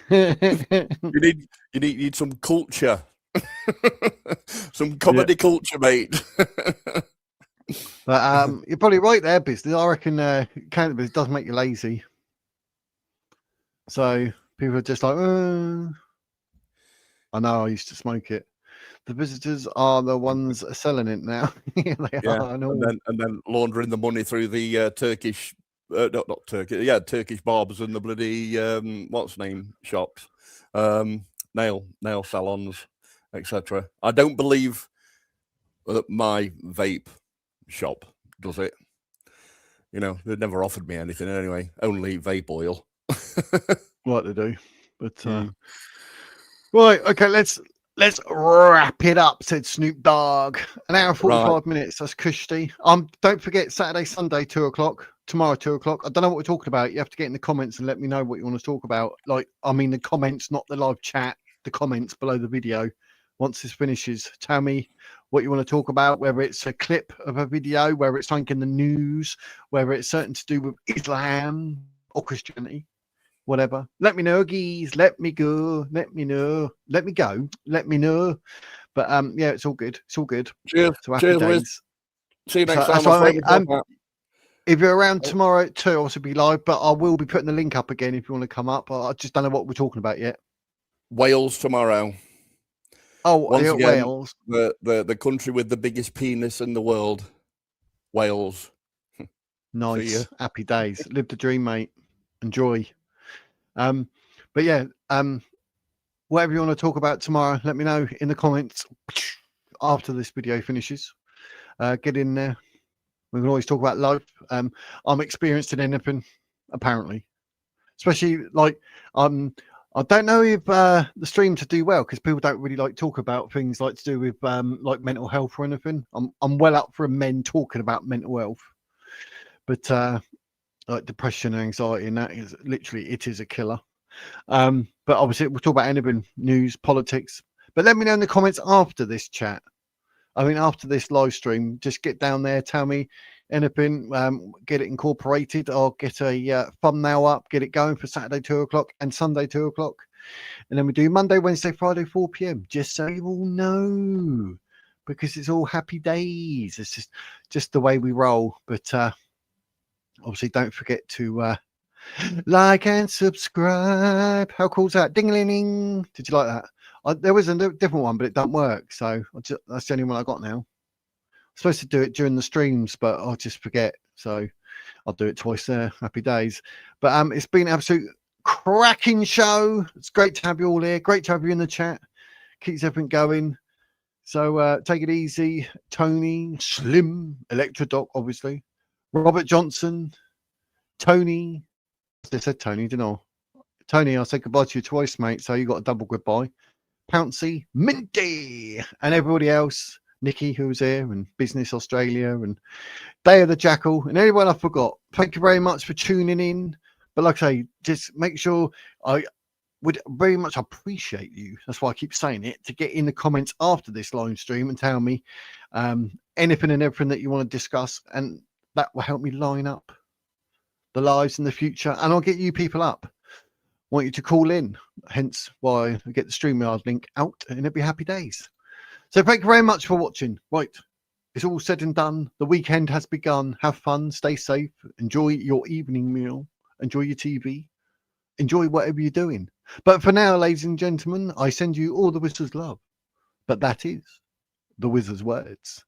you need some culture. Some comedy culture, mate. But you're probably right there, business. I reckon cannabis does make you lazy. So people are just like, I know I used to smoke it. The visitors are the ones selling it now. They are, and then laundering the money through the Turkish, not Turkish, Turkish barbers and the bloody what's name shops, nail salons, etc. I don't believe that my vape shop does it. You know, they've never offered me anything anyway. Only vape oil. What they do, but right, okay, let's wrap it up. Said Snoop Dogg. An hour and 45 minutes. That's cushy. Don't forget Saturday, Sunday, 2:00. Tomorrow, 2:00. I don't know what we're talking about. You have to get in the comments and let me know what you want to talk about. Like, I mean, the comments, not the live chat. The comments below the video. Once this finishes, tell me what you want to talk about, whether it's a clip of a video, whether it's something in the news, whether it's something to do with Islam or Christianity, whatever. Let me know, geez. Let me go. Let me know. Let me go. Let me know. But yeah, it's all good. It's all good. Cheers. So happy days. See you next time. If you're around tomorrow at 2, I'll also be live, but I will be putting the link up again if you want to come up. I just don't know what we're talking about yet. Wales tomorrow. Oh, once again, Wales. The country with the biggest penis in the world. Wales. Nice. Happy days. Live the dream, mate. Enjoy. But yeah, whatever you want to talk about tomorrow, let me know in the comments after this video finishes. Get in there. We can always talk about life. I'm experienced in anything, apparently. Especially like I don't know if the stream to do well because people don't really like talk about things like to do with like mental health or anything. I'm well up for men talking about mental health, but like depression and anxiety and that is literally, it is a killer. But obviously we'll talk about anything, news, politics. But let me know in the comments after this chat. I mean, after this live stream, just get down there, tell me anything, get it incorporated. I'll get a thumbnail up, get it going for Saturday 2:00 and Sunday 2:00. And then we do Monday, Wednesday, Friday, 4 p.m. Just so you all know, because it's all happy days. It's just the way we roll. But obviously, don't forget to like and subscribe. How cool's that? Ding-a-ling-ling. Did you like that? There was a different one, but it doesn't work. So that's the only one I got now. I'm supposed to do it during the streams, but I'll just forget. So I'll do it twice there. Happy days. But it's been an absolute cracking show. It's great to have you all here. Great to have you in the chat. Keeps everything going. So take it easy. Tony, Slim, Electrodoc, obviously. Robert Johnson, Tony. I said Tony, didn't I? Tony, I'll say goodbye to you twice, mate. So you got a double goodbye. Pouncy, Minty, and everybody else. Nikki, who was here, and Business Australia, and Day of the Jackal, and anyone I forgot. Thank you very much for tuning in. But like I say, just make sure, I would very much appreciate you. That's why I keep saying it, to get in the comments after this live stream and tell me anything and everything that you want to discuss, and that will help me line up the lives in the future, and I'll get you people up. Want you to call in, hence why I get the StreamYard link out, and it'll be happy days. So thank you very much for watching. Right, it's all said and done. The weekend has begun. Have fun, stay safe, enjoy your evening meal, enjoy your TV, enjoy whatever you're doing. But for now, ladies and gentlemen, I send you all the wizard's love. But that is the wizard's words.